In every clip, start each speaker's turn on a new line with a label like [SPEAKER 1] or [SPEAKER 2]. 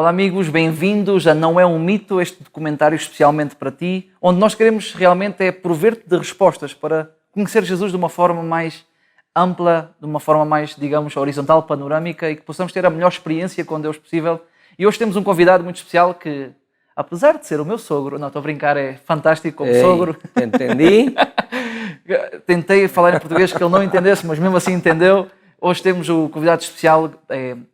[SPEAKER 1] Olá amigos, bem-vindos a Não é um Mito, este documentário especialmente para ti, onde nós queremos realmente é prover-te de respostas para conhecer Jesus de uma forma mais ampla, de uma forma mais, digamos, horizontal, panorâmica e que possamos ter a melhor experiência com Deus possível. E hoje temos um convidado muito especial que, apesar de ser o meu sogro, não estou a brincar, é fantástico como sogro.
[SPEAKER 2] Entendi.
[SPEAKER 1] Tentei falar em português que ele não entendesse, mas mesmo assim entendeu. Hoje temos o convidado especial,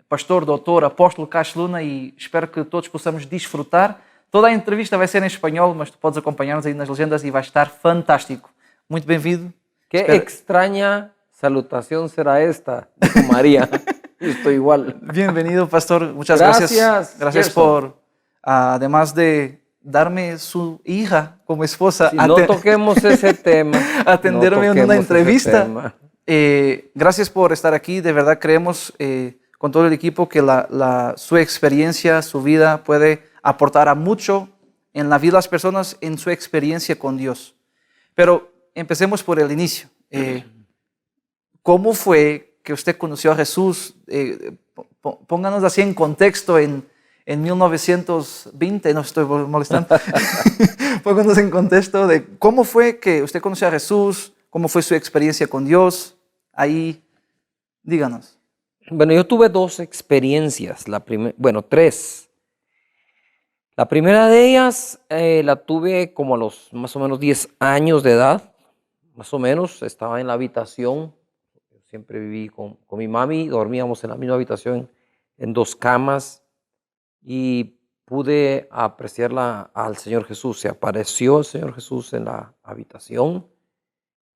[SPEAKER 1] pastor, doutor, apóstolo Cash Luna, e espero que todos possamos desfrutar. Toda a entrevista vai ser em espanhol, mas tu podes acompanhar-nos aí nas legendas e vai estar fantástico. Muito bem-vindo.
[SPEAKER 2] Qué extraña salutación será esta, dijo María. Estoy igual.
[SPEAKER 1] Bienvenido, pastor. Muchas gracias. Gracias por, además de darme su hija como esposa.
[SPEAKER 2] Si no toquemos ese tema.
[SPEAKER 1] Atenderme en una entrevista. Gracias por estar aquí. De verdad creemos con todo el equipo que su experiencia, su vida puede aportar a mucho en la vida de las personas, en su experiencia con Dios. Pero empecemos por el inicio. ¿Cómo fue que usted conoció a Jesús? Pónganos así en contexto en 1920, no estoy molestando. Pónganos en contexto de cómo fue que usted conoció a Jesús, cómo fue su experiencia con Dios. Ahí, díganos.
[SPEAKER 2] Bueno, yo tuve dos experiencias, tres. La primera de ellas la tuve como a los más o menos 10 años de edad, más o menos, estaba en la habitación, siempre viví con mi mami, dormíamos en la misma habitación, en dos camas, y pude apreciar al Señor Jesús. Se apareció el Señor Jesús en la habitación,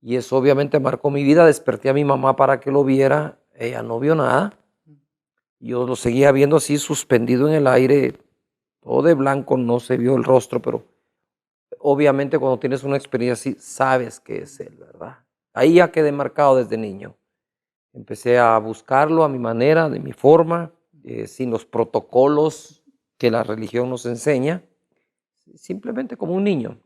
[SPEAKER 2] y eso obviamente marcó mi vida. Desperté a mi mamá para que lo viera, ella no vio nada, yo lo seguía viendo así suspendido en el aire, todo de blanco, no se vio el rostro, pero obviamente cuando tienes una experiencia así, sabes que es Él, ¿verdad? Ahí ya quedé marcado desde niño. Empecé a buscarlo a mi manera, de mi forma, sin los protocolos que la religión nos enseña, simplemente como un niño.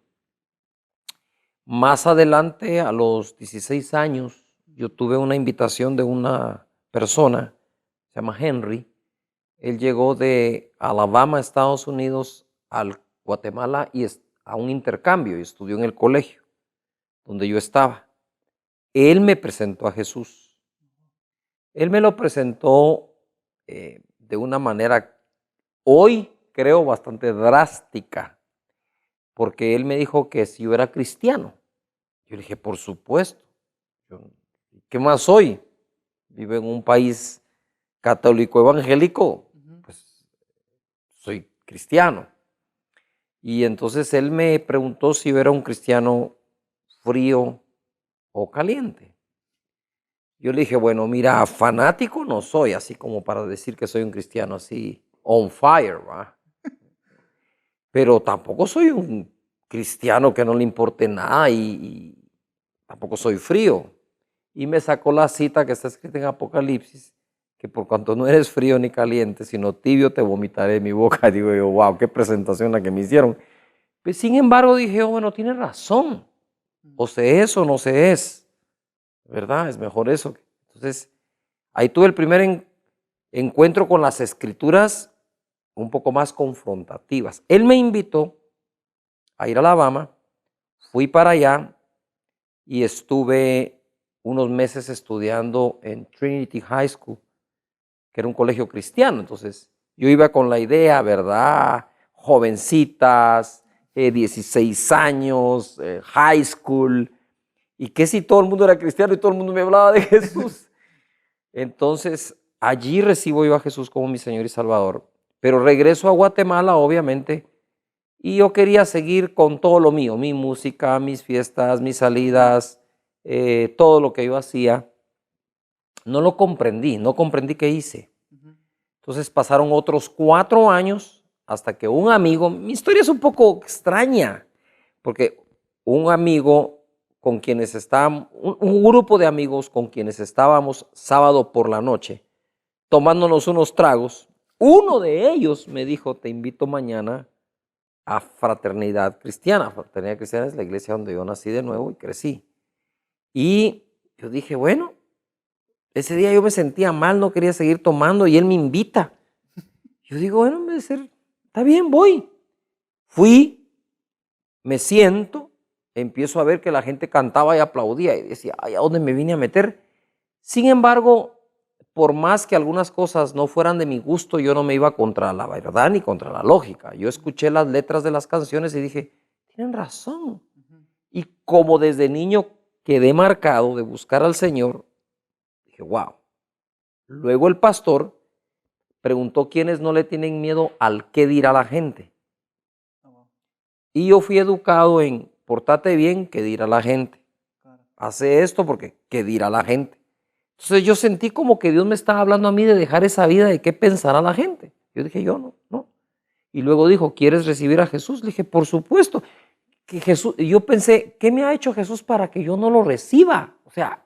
[SPEAKER 2] Más adelante, a los 16 años, yo tuve una invitación de una persona, se llama Henry. Él llegó de Alabama, Estados Unidos, al Guatemala y a un intercambio y estudió en el colegio donde yo estaba. Él me presentó a Jesús. Él me lo presentó de una manera, hoy creo, bastante drástica, porque él me dijo que si yo era cristiano. Yo le dije, por supuesto. ¿Qué más soy? Vivo en un país católico evangélico, pues soy cristiano. Y entonces él me preguntó si yo era un cristiano frío o caliente. Yo le dije, bueno, mira, fanático no soy, así como para decir que soy un cristiano así on fire, ¿va? Pero tampoco soy un cristiano que no le importe nada y tampoco soy frío. Y me sacó la cita que está escrita en Apocalipsis, que por cuanto no eres frío ni caliente, sino tibio, te vomitaré de mi boca. Digo yo, wow, qué presentación la que me hicieron. Pues, sin embargo, dije, bueno, tiene razón. O se es o no se es. ¿Verdad? Es mejor eso. Entonces, ahí tuve el primer encuentro con las escrituras un poco más confrontativas. Él me invitó a ir a Alabama, fui para allá y estuve unos meses estudiando en Trinity High School, que era un colegio cristiano. Entonces, yo iba con la idea, ¿verdad? Jovencitas, 16 años, high school, y que si todo el mundo era cristiano y todo el mundo me hablaba de Jesús. Entonces, allí recibo yo a Jesús como mi Señor y Salvador. Pero regreso a Guatemala, obviamente, y yo quería seguir con todo lo mío, mi música, mis fiestas, mis salidas, todo lo que yo hacía. No comprendí qué hice. Entonces pasaron otros 4 años hasta que un amigo, mi historia es un poco extraña, porque un amigo con quienes estábamos, un grupo de amigos con quienes estábamos sábado por la noche, tomándonos unos tragos, uno de ellos me dijo, te invito mañana a Fraternidad Cristiana. Fraternidad Cristiana es la iglesia donde yo nací de nuevo y crecí. Y yo dije, bueno, ese día yo me sentía mal, no quería seguir tomando y él me invita. Yo digo, bueno, está bien, voy. Fui, me siento, empiezo a ver que la gente cantaba y aplaudía y decía, ay, ¿a dónde me vine a meter? Sin embargo, por más que algunas cosas no fueran de mi gusto, yo no me iba contra la verdad ni contra la lógica. Yo escuché las letras de las canciones y dije, tienen razón. Y como desde niño quedé marcado de buscar al Señor, dije, wow. Luego el pastor preguntó quiénes no le tienen miedo al qué dirá la gente. Y yo fui educado en, pórtate bien, qué dirá la gente. Hace esto porque qué dirá la gente. Entonces yo sentí como que Dios me estaba hablando a mí de dejar esa vida de qué pensará la gente. Yo dije, yo no. Y luego dijo, ¿quieres recibir a Jesús? Le dije, por supuesto. Que Jesús, y yo pensé, ¿qué me ha hecho Jesús para que yo no lo reciba? O sea,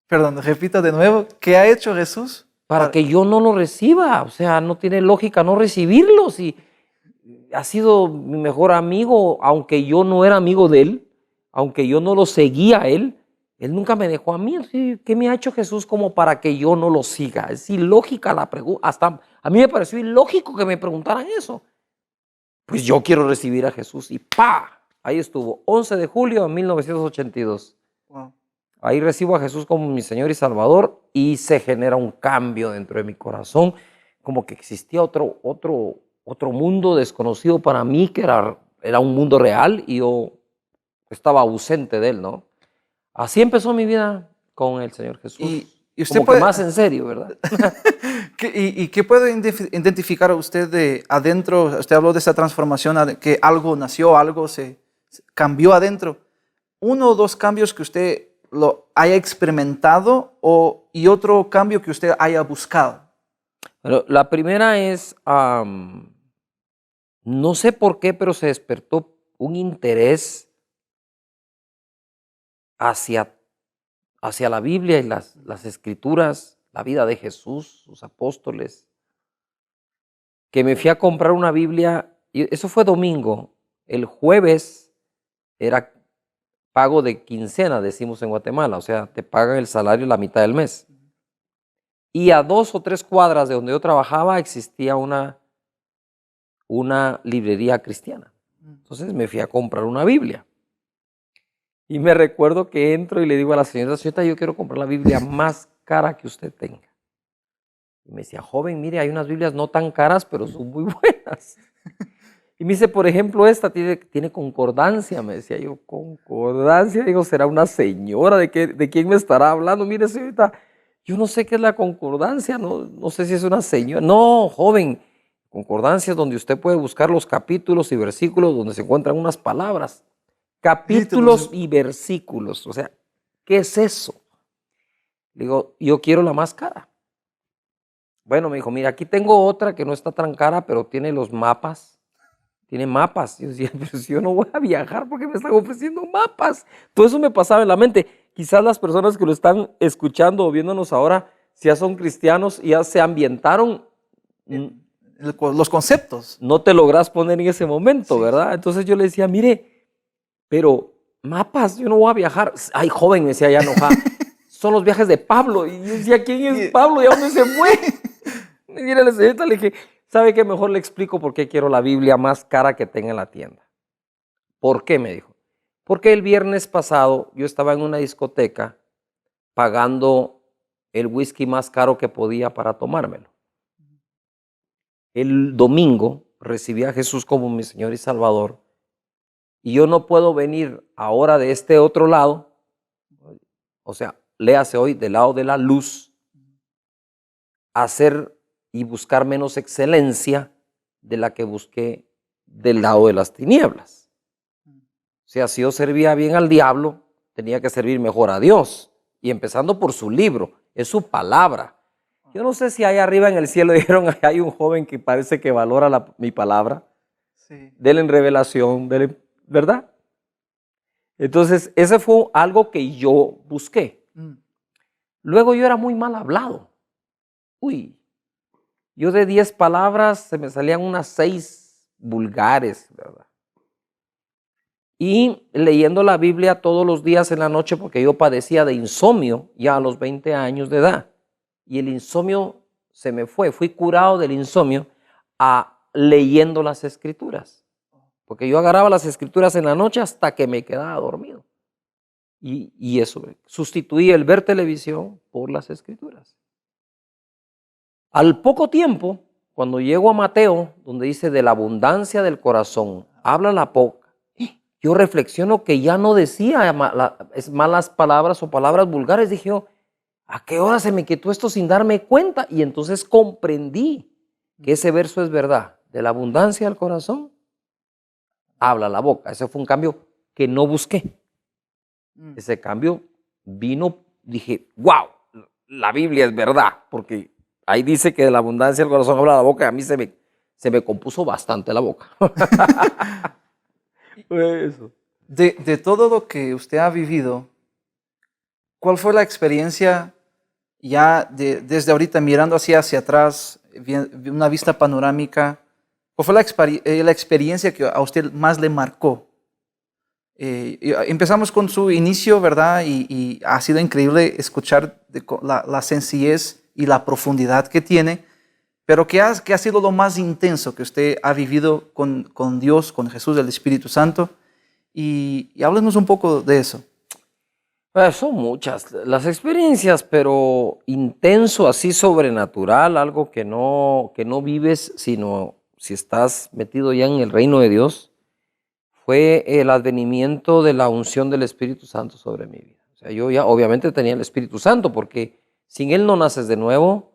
[SPEAKER 1] Perdón, repita de nuevo, ¿qué ha hecho Jesús?
[SPEAKER 2] para que yo no lo reciba. O sea, no tiene lógica no recibirlo. Si ha sido mi mejor amigo, aunque yo no era amigo de él, aunque yo no lo seguía a él nunca me dejó a mí. ¿Qué me ha hecho Jesús como para que yo no lo siga? Es ilógica la pregunta. Hasta a mí me pareció ilógico que me preguntaran eso. Pues yo quiero recibir a Jesús y ¡pa! Ahí estuvo, 11 de julio de 1982.
[SPEAKER 1] Wow.
[SPEAKER 2] Ahí recibo a Jesús como mi Señor y Salvador y se genera un cambio dentro de mi corazón, como que existía otro mundo desconocido para mí, que era un mundo real y yo estaba ausente de él, ¿no? Así empezó mi vida con el Señor Jesús.
[SPEAKER 1] Y usted
[SPEAKER 2] como
[SPEAKER 1] puede,
[SPEAKER 2] que más en serio, ¿verdad?
[SPEAKER 1] ¿Y qué puede identificar a usted de adentro? Usted habló de esa transformación, que algo nació, algo se cambió adentro. Uno o dos cambios que usted lo haya experimentado y otro cambio que usted haya buscado.
[SPEAKER 2] Pero la primera es, no sé por qué, pero se despertó un interés hacia la Biblia y las Escrituras, la vida de Jesús, sus apóstoles, que me fui a comprar una Biblia, y eso fue domingo. El jueves era pago de quincena, decimos en Guatemala, o sea, te pagan el salario la mitad del mes. Y a 2 o 3 cuadras de donde yo trabajaba existía una librería cristiana. Entonces me fui a comprar una Biblia. Y me recuerdo que entro y le digo a la señorita, yo quiero comprar la Biblia más cara que usted tenga. Y me decía, joven, mire, hay unas Biblias no tan caras, pero son muy buenas. Y me dice, por ejemplo, esta tiene concordancia. Me decía yo, concordancia. Digo, ¿será una señora? ¿De quién me estará hablando? Mire, señorita, yo no sé qué es la concordancia, no sé si es una señora. No, joven, concordancia es donde usted puede buscar los capítulos y versículos donde se encuentran unas palabras. Capítulos y versículos. O sea, ¿qué es eso? Digo, yo quiero la más cara. Bueno, me dijo, mira, aquí tengo otra que no está tan cara, pero tiene los mapas. Tiene mapas. Yo decía, pero si yo no voy a viajar, ¿por qué me están ofreciendo mapas? Todo eso me pasaba en la mente. Quizás las personas que lo están escuchando o viéndonos ahora, si ya son cristianos y ya se ambientaron,
[SPEAKER 1] Los conceptos.
[SPEAKER 2] no te logras poner en ese momento,
[SPEAKER 1] Sí,
[SPEAKER 2] ¿verdad?
[SPEAKER 1] sí.
[SPEAKER 2] Entonces yo le decía, mire, pero mapas, yo no voy a viajar. Ay, joven, me decía ya enojada, son los viajes de Pablo. Y yo decía, ¿quién es Pablo? ¿Y a dónde se fue? Y mira, la señorita le dije, ¿sabe qué? Mejor le explico por qué quiero la Biblia más cara que tenga en la tienda. ¿Por qué? Me dijo. Porque el viernes pasado yo estaba en una discoteca pagando el whisky más caro que podía para tomármelo. El domingo recibí a Jesús como mi Señor y Salvador y yo no puedo venir ahora de este otro lado, o sea, léase hoy del lado de la luz, a hacer y buscar menos excelencia de la que busqué del lado de las tinieblas. O sea, si yo servía bien al diablo, tenía que servir mejor a Dios. Y empezando por su libro, es su palabra. Yo no sé si ahí arriba en el cielo dijeron, hay un joven que parece que valora mi palabra. Sí. Dele en revelación, ¿verdad? Entonces, ese fue algo que yo busqué. Luego yo era muy mal hablado. Yo de 10 palabras se me salían unas 6 vulgares, ¿verdad? Y leyendo la Biblia todos los días en la noche, porque yo padecía de insomnio ya a los 20 años de edad. Y el insomnio se me fue. Fui curado del insomnio leyendo las escrituras. Porque yo agarraba las escrituras en la noche hasta que me quedaba dormido. Y eso, sustituí el ver televisión por las escrituras. Al poco tiempo, cuando llego a Mateo, donde dice de la abundancia del corazón, habla la boca, yo reflexiono que ya no decía malas palabras o palabras vulgares. Dije yo, ¿a qué hora se me quitó esto sin darme cuenta? Y entonces comprendí que ese verso es verdad. De la abundancia del corazón, habla la boca. Ese fue un cambio que no busqué. Ese cambio vino, dije, wow, la Biblia es verdad, porque ahí dice que de la abundancia del corazón habla la boca, y a mí se me compuso bastante la boca. Eso.
[SPEAKER 1] De todo lo que usted ha vivido, ¿cuál fue la experiencia ya desde ahorita mirando hacia atrás, una vista panorámica? ¿Cuál fue la experiencia que a usted más le marcó? Empezamos con su inicio, ¿verdad? Y ha sido increíble escuchar la sencillez y la profundidad que tiene, pero ¿qué ha sido lo más intenso que usted ha vivido con Dios, con Jesús, el Espíritu Santo? Y háblenos un poco de eso.
[SPEAKER 2] Son muchas las experiencias, pero intenso, así sobrenatural, algo que no vives, sino si estás metido ya en el reino de Dios, fue el advenimiento de la unción del Espíritu Santo sobre mi vida. O sea, yo ya obviamente tenía el Espíritu Santo, porque sin Él no naces de nuevo.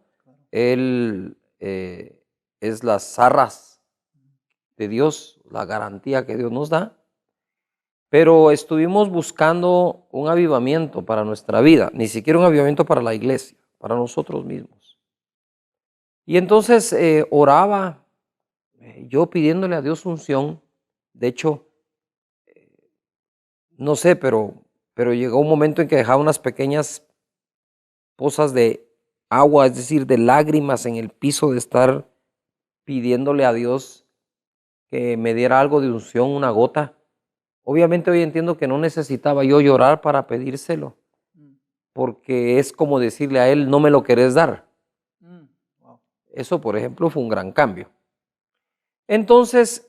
[SPEAKER 2] Él es las arras de Dios, la garantía que Dios nos da. Pero estuvimos buscando un avivamiento para nuestra vida, ni siquiera un avivamiento para la iglesia, para nosotros mismos. Y entonces oraba, yo pidiéndole a Dios unción. De hecho, no sé, pero llegó un momento en que dejaba unas pequeñas pozas de agua, es decir, de lágrimas en el piso, de estar pidiéndole a Dios que me diera algo de unción, una gota. Obviamente hoy entiendo que no necesitaba yo llorar para pedírselo, porque es como decirle a Él, no me lo querés dar.
[SPEAKER 1] Wow.
[SPEAKER 2] Eso, por ejemplo, fue un gran cambio. Entonces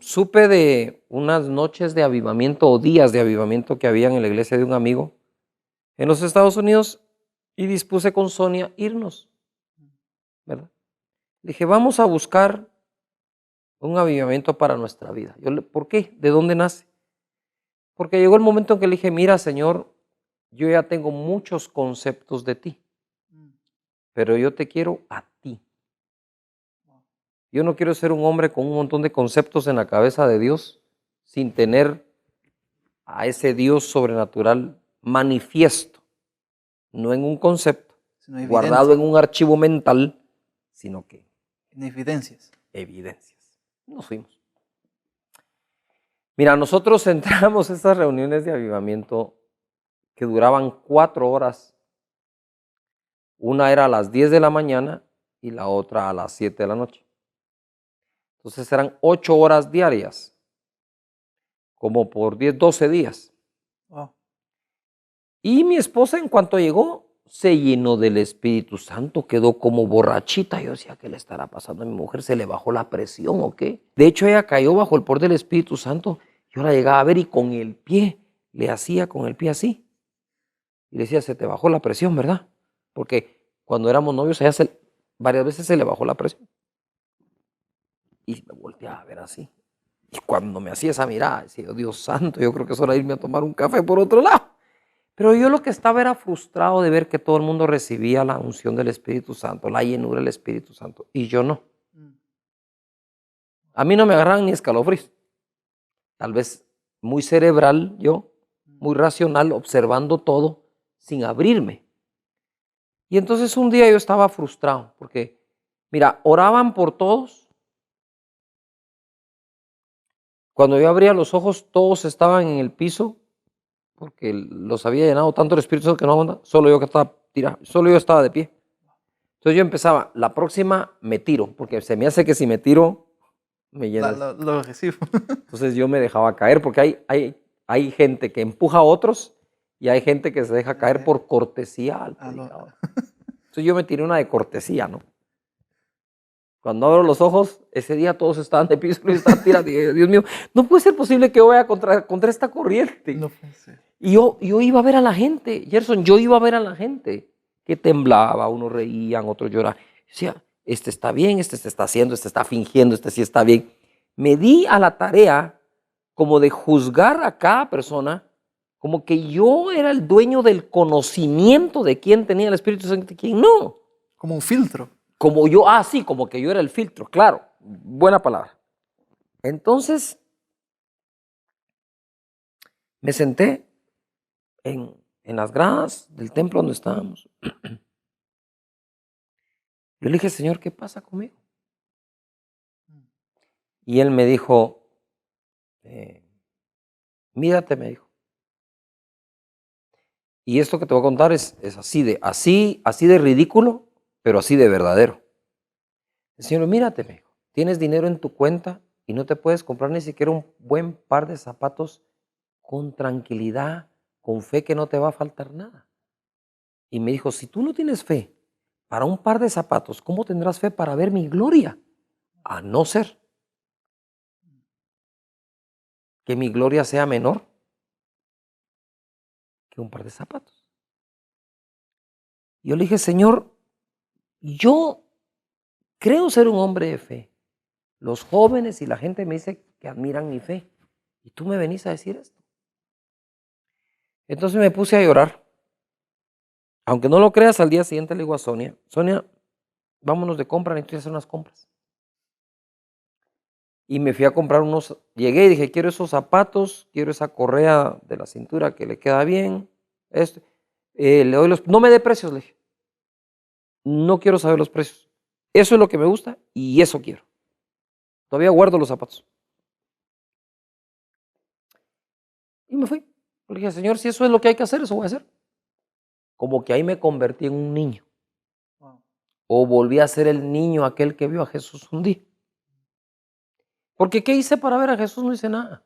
[SPEAKER 2] supe de unas noches de avivamiento o días de avivamiento que había en la iglesia de un amigo en los Estados Unidos, y dispuse con Sonia irnos, ¿verdad? Dije, vamos a buscar un avivamiento para nuestra vida. ¿Por qué? ¿De dónde nace? Porque llegó el momento en que le dije, mira, Señor, yo ya tengo muchos conceptos de ti, pero yo te quiero a ti. Yo no quiero ser un hombre con un montón de conceptos en la cabeza de Dios sin tener a ese Dios sobrenatural manifiesto, no en un concepto, guardado en un archivo mental, sino que
[SPEAKER 1] en evidencias.
[SPEAKER 2] Nos fuimos. Mira, nosotros entramos a estas reuniones de avivamiento que duraban 4 horas. Una era a las 10 de la mañana y la otra a las 7 de la noche. Entonces eran 8 horas diarias, como por 10, 12 días.
[SPEAKER 1] Wow.
[SPEAKER 2] Y mi esposa, en cuanto llegó, se llenó del Espíritu Santo, quedó como borrachita. Yo decía, ¿qué le estará pasando a mi mujer? ¿Se le bajó la presión o qué? De hecho, ella cayó bajo el poder del Espíritu Santo. Yo la llegaba a ver y con el pie, le hacía con el pie así. Y le decía, se te bajó la presión, ¿verdad? Porque cuando éramos novios, a ella varias veces se le bajó la presión. Y me volteaba a ver así. Y cuando me hacía esa mirada, decía, Dios santo, yo creo que es hora de irme a tomar un café por otro lado. Pero yo lo que estaba era frustrado de ver que todo el mundo recibía la unción del Espíritu Santo, la llenura del Espíritu Santo, y yo no. A mí no me agarraban ni escalofríos. Tal vez muy cerebral yo, muy racional, observando todo sin abrirme. Y entonces un día yo estaba frustrado porque, mira, oraban por todos. Cuando yo abría los ojos, todos estaban en el piso porque los había llenado tanto el Espíritu Santo que no aguanta. Solo yo que estaba tirado, solo yo estaba de pie. Entonces yo empezaba, la próxima me tiro, porque se me hace que si me tiro, me llena.
[SPEAKER 1] Lo recibo.
[SPEAKER 2] Entonces yo me dejaba caer, porque hay gente que empuja a otros y hay gente que se deja caer por cortesía al predicador. Entonces yo me tiré una de cortesía, ¿no? Cuando abro los ojos, ese día todos estaban de piso y estaban tirando. Dije, Dios mío, no puede ser posible que yo vaya contra esta corriente.
[SPEAKER 1] No puede ser.
[SPEAKER 2] Y yo iba a ver a la gente, Gerson, yo iba a ver a la gente que temblaba, unos reían, otros lloraban. Decía, este está bien, este se está haciendo, este está fingiendo, este sí está bien. Me di a la tarea como de juzgar a cada persona, como que yo era el dueño del conocimiento de quién tenía el Espíritu Santo y quién no.
[SPEAKER 1] Como un filtro.
[SPEAKER 2] Como yo, sí, como que yo era el filtro, claro, buena palabra. Entonces, me senté en las gradas del templo donde estábamos. Yo le dije, Señor, ¿qué pasa conmigo? Y él me dijo, mírate, me dijo. Y esto que te voy a contar es así de ridículo, pero así de verdadero. El Señor, mírate, me dijo, tienes dinero en tu cuenta y no te puedes comprar ni siquiera un buen par de zapatos con tranquilidad, con fe que no te va a faltar nada. Y me dijo, si tú no tienes fe para un par de zapatos, ¿cómo tendrás fe para ver mi gloria? A no ser que mi gloria sea menor que un par de zapatos. Yo le dije, Señor, yo creo ser un hombre de fe. Los jóvenes y la gente me dice que admiran mi fe. Y tú me venís a decir esto. Entonces me puse a llorar. Aunque no lo creas, al día siguiente le digo a Sonia, vámonos de compra, necesito hacer unas compras. Y me fui a comprar unos, llegué y dije, quiero esos zapatos, quiero esa correa de la cintura que le queda bien. Le doy no me dé precios, le dije. No quiero saber los precios. Eso es lo que me gusta y eso quiero. Todavía guardo los zapatos. Y me fui. Le dije, Señor, si eso es lo que hay que hacer, eso voy a hacer. Como que ahí me convertí en un niño.
[SPEAKER 1] Wow.
[SPEAKER 2] O volví a ser el niño aquel que vio a Jesús un día. Porque ¿qué hice para ver a Jesús? No hice nada.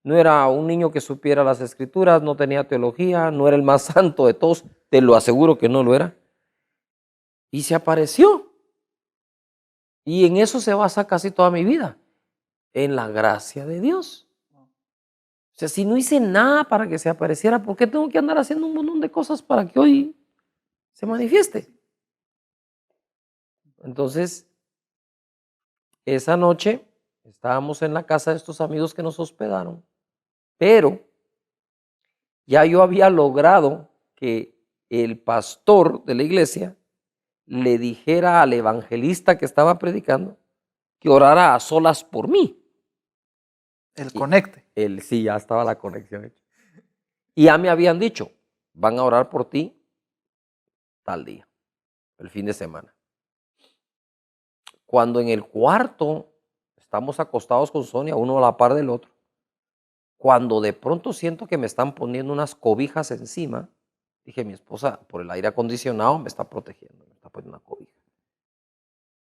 [SPEAKER 2] No era un niño que supiera las escrituras, no tenía teología, no era el más santo de todos, te lo aseguro que no lo era. Y se apareció. Y en eso se basa casi toda mi vida, en la gracia de Dios. O sea, si no hice nada para que se apareciera, ¿por qué tengo que andar haciendo un montón de cosas para que hoy se manifieste? Entonces, esa noche estábamos en la casa de estos amigos que nos hospedaron, pero ya yo había logrado que el pastor de la iglesia le dijera al evangelista que estaba predicando que orara a solas por mí.
[SPEAKER 1] El conecte.
[SPEAKER 2] Sí, ya estaba la conexión hecha. Y ya me habían dicho, van a orar por ti tal día, el fin de semana. Cuando en el cuarto estamos acostados con Sonia, uno a la par del otro, cuando de pronto siento que me están poniendo unas cobijas encima, dije, mi esposa por el aire acondicionado me está protegiendo, me está poniendo una cobija.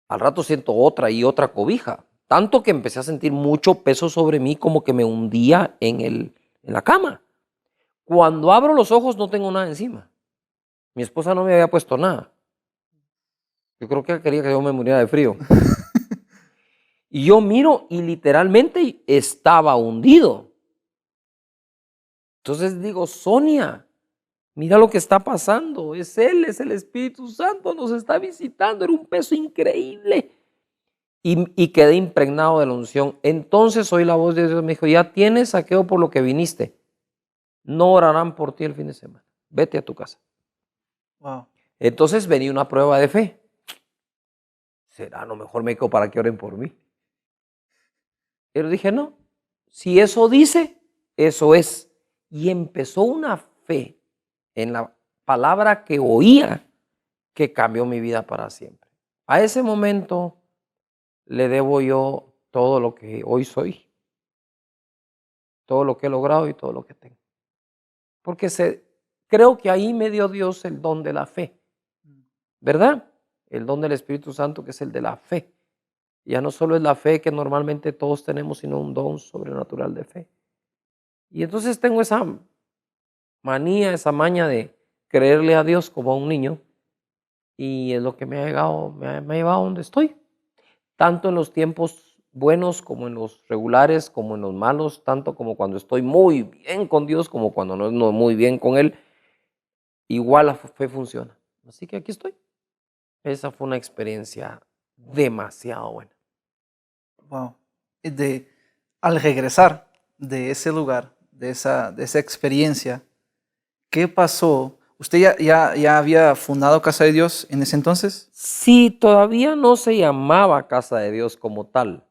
[SPEAKER 2] Al rato siento otra y otra cobija, tanto que empecé a sentir mucho peso sobre mí, como que me hundía en la cama. Cuando abro los ojos no tengo nada encima. Mi esposa no me había puesto nada. Yo creo que quería que yo me muriera de frío. Y yo miro y literalmente estaba hundido. Entonces digo, Sonia, mira lo que está pasando. Es Él, es el Espíritu Santo, nos está visitando. Era un peso increíble. Y quedé impregnado de la unción. Entonces oí la voz de Dios, me dijo, ya tienes saqueo por lo que viniste. No orarán por ti el fin de semana. Vete a tu casa.
[SPEAKER 1] Wow.
[SPEAKER 2] Entonces venía una prueba de fe. ¿Será lo mejor me quedo para que oren por mí? Pero dije, no, si eso dice, eso es. Y empezó una fe en la palabra que oía que cambió mi vida para siempre. A ese momento le debo yo todo lo que hoy soy, todo lo que he logrado y todo lo que tengo. Porque creo que ahí me dio Dios el don de la fe, ¿verdad? El don del Espíritu Santo, que es el de la fe. Ya no solo es la fe que normalmente todos tenemos, sino un don sobrenatural de fe. Y entonces tengo esa manía, esa maña de creerle a Dios como a un niño, y es lo que me ha llevado a donde estoy. Tanto en los tiempos buenos como en los regulares, como en los malos, tanto como cuando estoy muy bien con Dios como cuando no muy bien con Él, igual la fe funciona. Así que aquí estoy. Esa fue una experiencia demasiado buena.
[SPEAKER 1] Wow. Al regresar de ese lugar, de esa experiencia, ¿qué pasó? ¿Usted ya había fundado Casa de Dios en ese entonces?
[SPEAKER 2] Sí, todavía no se llamaba Casa de Dios como tal.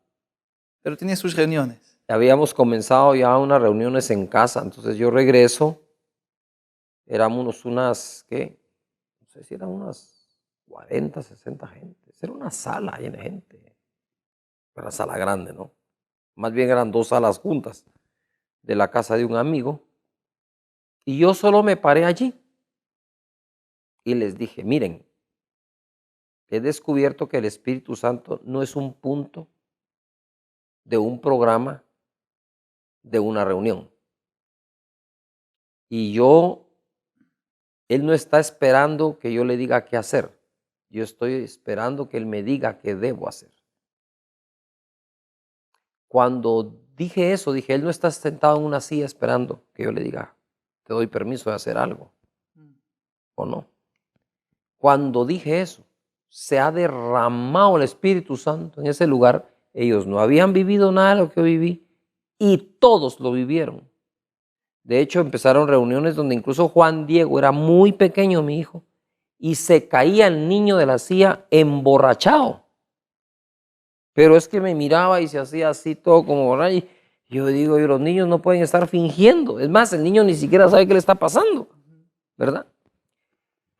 [SPEAKER 1] Pero tenía sus reuniones.
[SPEAKER 2] Habíamos comenzado ya unas reuniones en casa, entonces yo regreso, éramos ¿qué? No sé si eran unas 40, 60 gente. Era una sala llena de gente. Era una sala grande, ¿no? Más bien eran 2 salas juntas de la casa de un amigo. Y yo solo me paré allí y les dije, miren, he descubierto que el Espíritu Santo no es un punto de un programa, de una reunión. Y Él no está esperando que yo le diga qué hacer. Yo estoy esperando que Él me diga qué debo hacer. Cuando dije eso, dije, Él no está sentado en una silla esperando que yo le diga, te doy permiso de hacer algo, ¿o no? Cuando dije eso, se ha derramado el Espíritu Santo en ese lugar. Ellos no habían vivido nada de lo que yo viví y todos lo vivieron. De hecho, empezaron reuniones donde incluso Juan Diego era muy pequeño, mi hijo, y se caía el niño de la silla emborrachado. Pero es que me miraba y se hacía así todo como borracho. Y yo digo, los niños no pueden estar fingiendo. Es más, el niño ni siquiera sabe qué le está pasando, ¿verdad?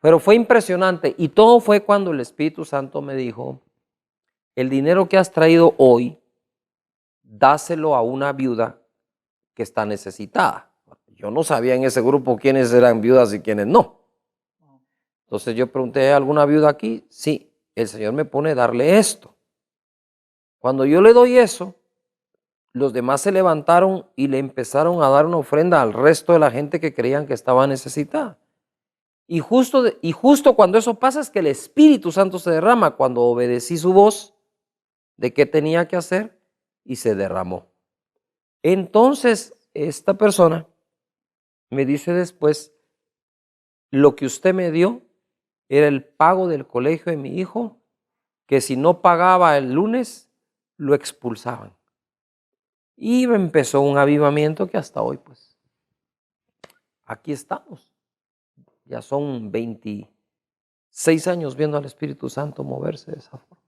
[SPEAKER 2] Pero fue impresionante y todo fue cuando el Espíritu Santo me dijo, el dinero que has traído hoy, dáselo a una viuda que está necesitada. Yo no sabía en ese grupo quiénes eran viudas y quiénes no. Entonces yo pregunté, ¿alguna viuda aquí? Sí, el Señor me pone a darle esto. Cuando yo le doy eso, los demás se levantaron y le empezaron a dar una ofrenda al resto de la gente que creían que estaba necesitada. Y justo cuando eso pasa es que el Espíritu Santo se derrama, cuando obedecí su voz de qué tenía que hacer y se derramó. Entonces esta persona me dice después, lo que usted me dio era el pago del colegio de mi hijo, que si no pagaba el lunes, lo expulsaban. Y empezó un avivamiento que hasta hoy, pues, aquí estamos. Ya son 26 años viendo al Espíritu Santo moverse de esa forma.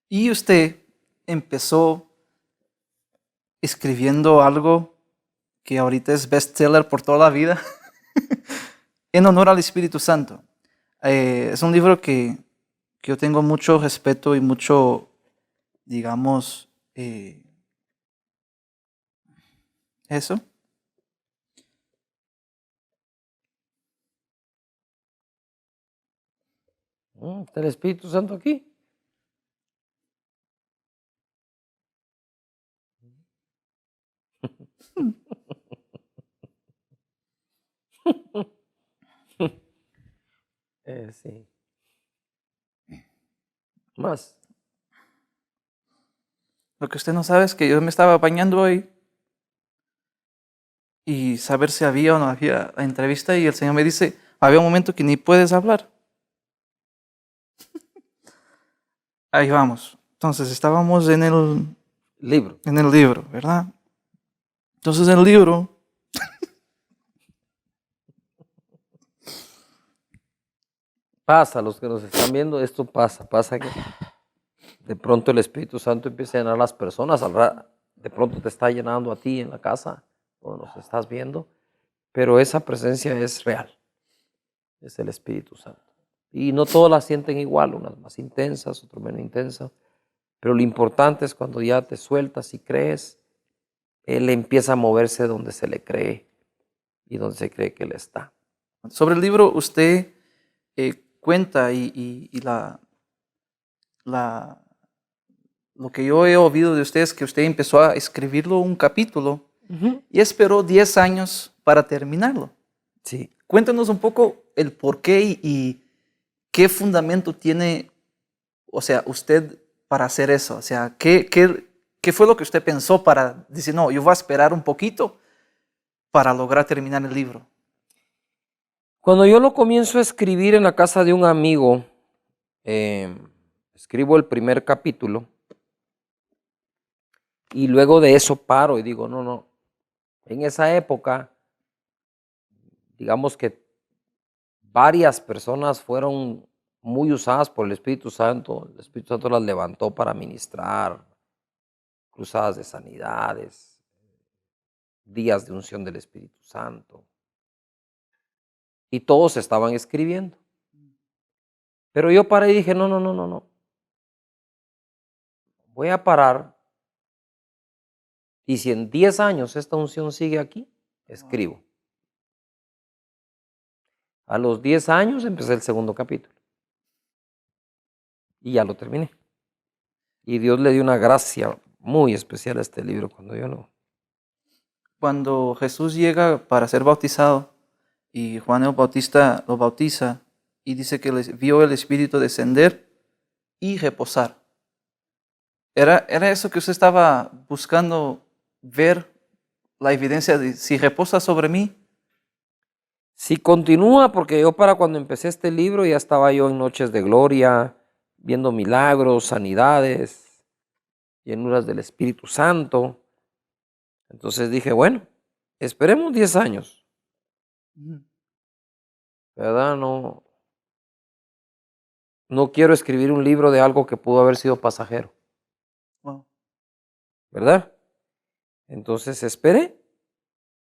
[SPEAKER 1] Y usted empezó escribiendo algo que ahorita es bestseller por toda la vida, en honor al Espíritu Santo. Es un libro que yo tengo mucho respeto y mucho, digamos, eso.
[SPEAKER 2] ¿Está el Espíritu Santo aquí? Sí. Más.
[SPEAKER 1] Lo que usted no sabe es que yo me estaba bañando hoy y saber si había o no había la entrevista y el Señor me dice, había un momento que ni puedes hablar. Ahí vamos. Entonces estábamos en el libro, ¿verdad? Entonces en el libro
[SPEAKER 2] pasa, los que nos están viendo, esto pasa que de pronto el Espíritu Santo empieza a llenar a las personas, de pronto te está llenando a ti en la casa donde nos estás viendo, pero esa presencia es real, es el Espíritu Santo. Y no todas la sienten igual, unas más intensas, otras menos intensas, pero lo importante es cuando ya te sueltas y crees, Él empieza a moverse donde se le cree y donde se cree que Él está.
[SPEAKER 1] sobre el libro usted cuenta y lo que yo he oído de usted es que usted empezó a escribirlo un capítulo y esperó 10 años para terminarlo.
[SPEAKER 2] Sí.
[SPEAKER 1] Cuéntanos un poco el por qué y qué fundamento tiene, o sea, usted para hacer eso. O sea, ¿qué fue lo que usted pensó para decir, no, yo voy a esperar un poquito para lograr terminar el libro?
[SPEAKER 2] Cuando yo lo comienzo a escribir en la casa de un amigo, escribo el primer capítulo y luego de eso paro y digo, no, en esa época, digamos que varias personas fueron muy usadas por el Espíritu Santo. El Espíritu Santo las levantó para ministrar, cruzadas de sanidades, días de unción del Espíritu Santo. Y todos estaban escribiendo. Pero yo paré y dije, no. Voy a parar. Y si en 10 años esta unción sigue aquí, escribo. A los 10 años empecé el segundo capítulo. Y ya lo terminé. Y Dios le dio una gracia muy especial a este libro cuando yo lo...
[SPEAKER 1] Cuando Jesús llega para ser bautizado y Juan el Bautista lo bautiza y dice que vio el Espíritu descender y reposar. ¿Era eso que usted estaba buscando ver, la evidencia de si reposa sobre mí?
[SPEAKER 2] Si continúa, porque yo para cuando empecé este libro ya estaba yo en noches de gloria, viendo milagros, sanidades, llenuras del Espíritu Santo. Entonces dije, bueno, esperemos 10 años. ¿Verdad? No quiero escribir un libro de algo que pudo haber sido pasajero.
[SPEAKER 1] Wow.
[SPEAKER 2] ¿Verdad? Entonces esperé.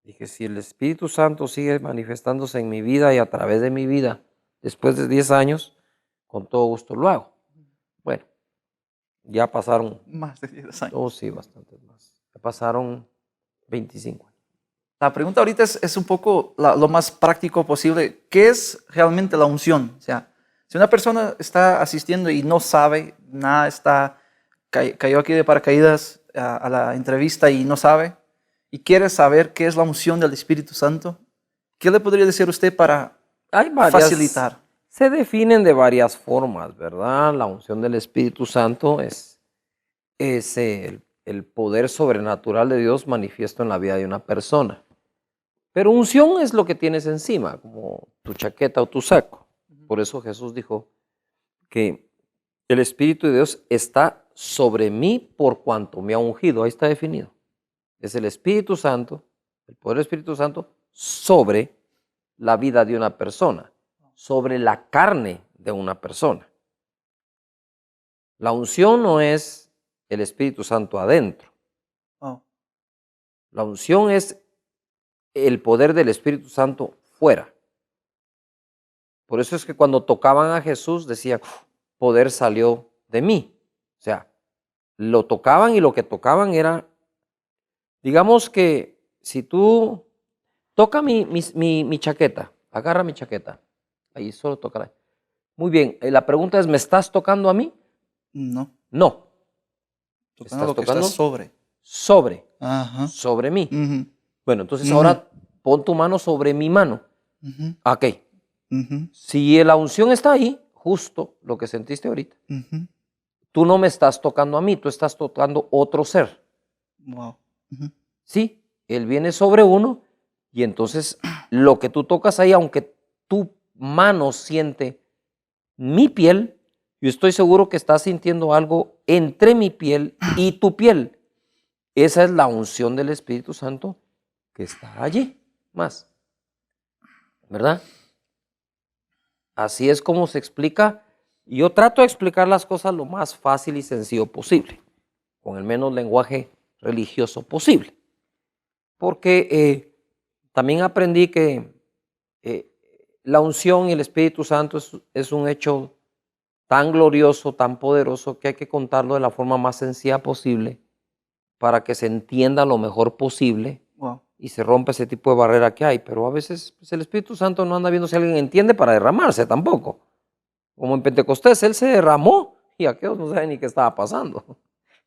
[SPEAKER 2] Dije, si el Espíritu Santo sigue manifestándose en mi vida y a través de mi vida, después de 10 años, con todo gusto lo hago. Bueno, ya pasaron...
[SPEAKER 1] Más de 10 años.
[SPEAKER 2] Oh, sí, bastantes más. Ya pasaron 25 años.
[SPEAKER 1] La pregunta ahorita es un poco lo más práctico posible. ¿Qué es realmente la unción? O sea, si una persona está asistiendo y no sabe nada, cayó aquí de paracaídas a la entrevista y no sabe, y quiere saber qué es la unción del Espíritu Santo, ¿qué le podría decir usted para facilitar?
[SPEAKER 2] Se definen de varias formas, ¿verdad? La unción del Espíritu Santo es el poder sobrenatural de Dios manifiesto en la vida de una persona. Pero unción es lo que tienes encima, como tu chaqueta o tu saco. Por eso Jesús dijo que el Espíritu de Dios está sobre mí por cuanto me ha ungido. Ahí está definido. Es el Espíritu Santo, el poder del Espíritu Santo sobre la vida de una persona, sobre la carne de una persona. La unción no es el Espíritu Santo adentro.
[SPEAKER 1] Oh.
[SPEAKER 2] La unción es el poder del Espíritu Santo fuera. Por eso es que cuando tocaban a Jesús decían, poder salió de mí. O sea, lo tocaban y lo que tocaban era, digamos que si tú toca mi chaqueta, agarra mi chaqueta, ahí solo tocará. Muy bien, la pregunta es, ¿me estás tocando a mí?
[SPEAKER 1] No.
[SPEAKER 2] No.
[SPEAKER 1] Tocando lo que está sobre.
[SPEAKER 2] Sobre mí.
[SPEAKER 1] Uh-huh.
[SPEAKER 2] Bueno, entonces ahora pon tu mano sobre mi mano.
[SPEAKER 1] Uh-huh.
[SPEAKER 2] Ok.
[SPEAKER 1] Uh-huh.
[SPEAKER 2] Si la unción está ahí, justo lo que sentiste ahorita, tú no me estás tocando a mí, tú estás tocando otro ser.
[SPEAKER 1] Wow. Uh-huh.
[SPEAKER 2] Sí, él viene sobre uno y entonces lo que tú tocas ahí, aunque tu mano siente mi piel, yo estoy seguro que estás sintiendo algo entre mi piel y tu piel. Esa es la unción del Espíritu Santo que está allí, más. ¿Verdad? Así es como se explica. Yo trato de explicar las cosas lo más fácil y sencillo posible, con el menos lenguaje religioso posible. Porque también aprendí que la unción y el Espíritu Santo es un hecho tan glorioso, tan poderoso, que hay que contarlo de la forma más sencilla posible para que se entienda lo mejor posible.
[SPEAKER 1] Wow.
[SPEAKER 2] Y se rompe ese tipo de barrera que hay. Pero a veces pues, el Espíritu Santo no anda viendo si alguien entiende para derramarse tampoco. Como en Pentecostés, Él se derramó y aquellos no sabían ni qué estaba pasando.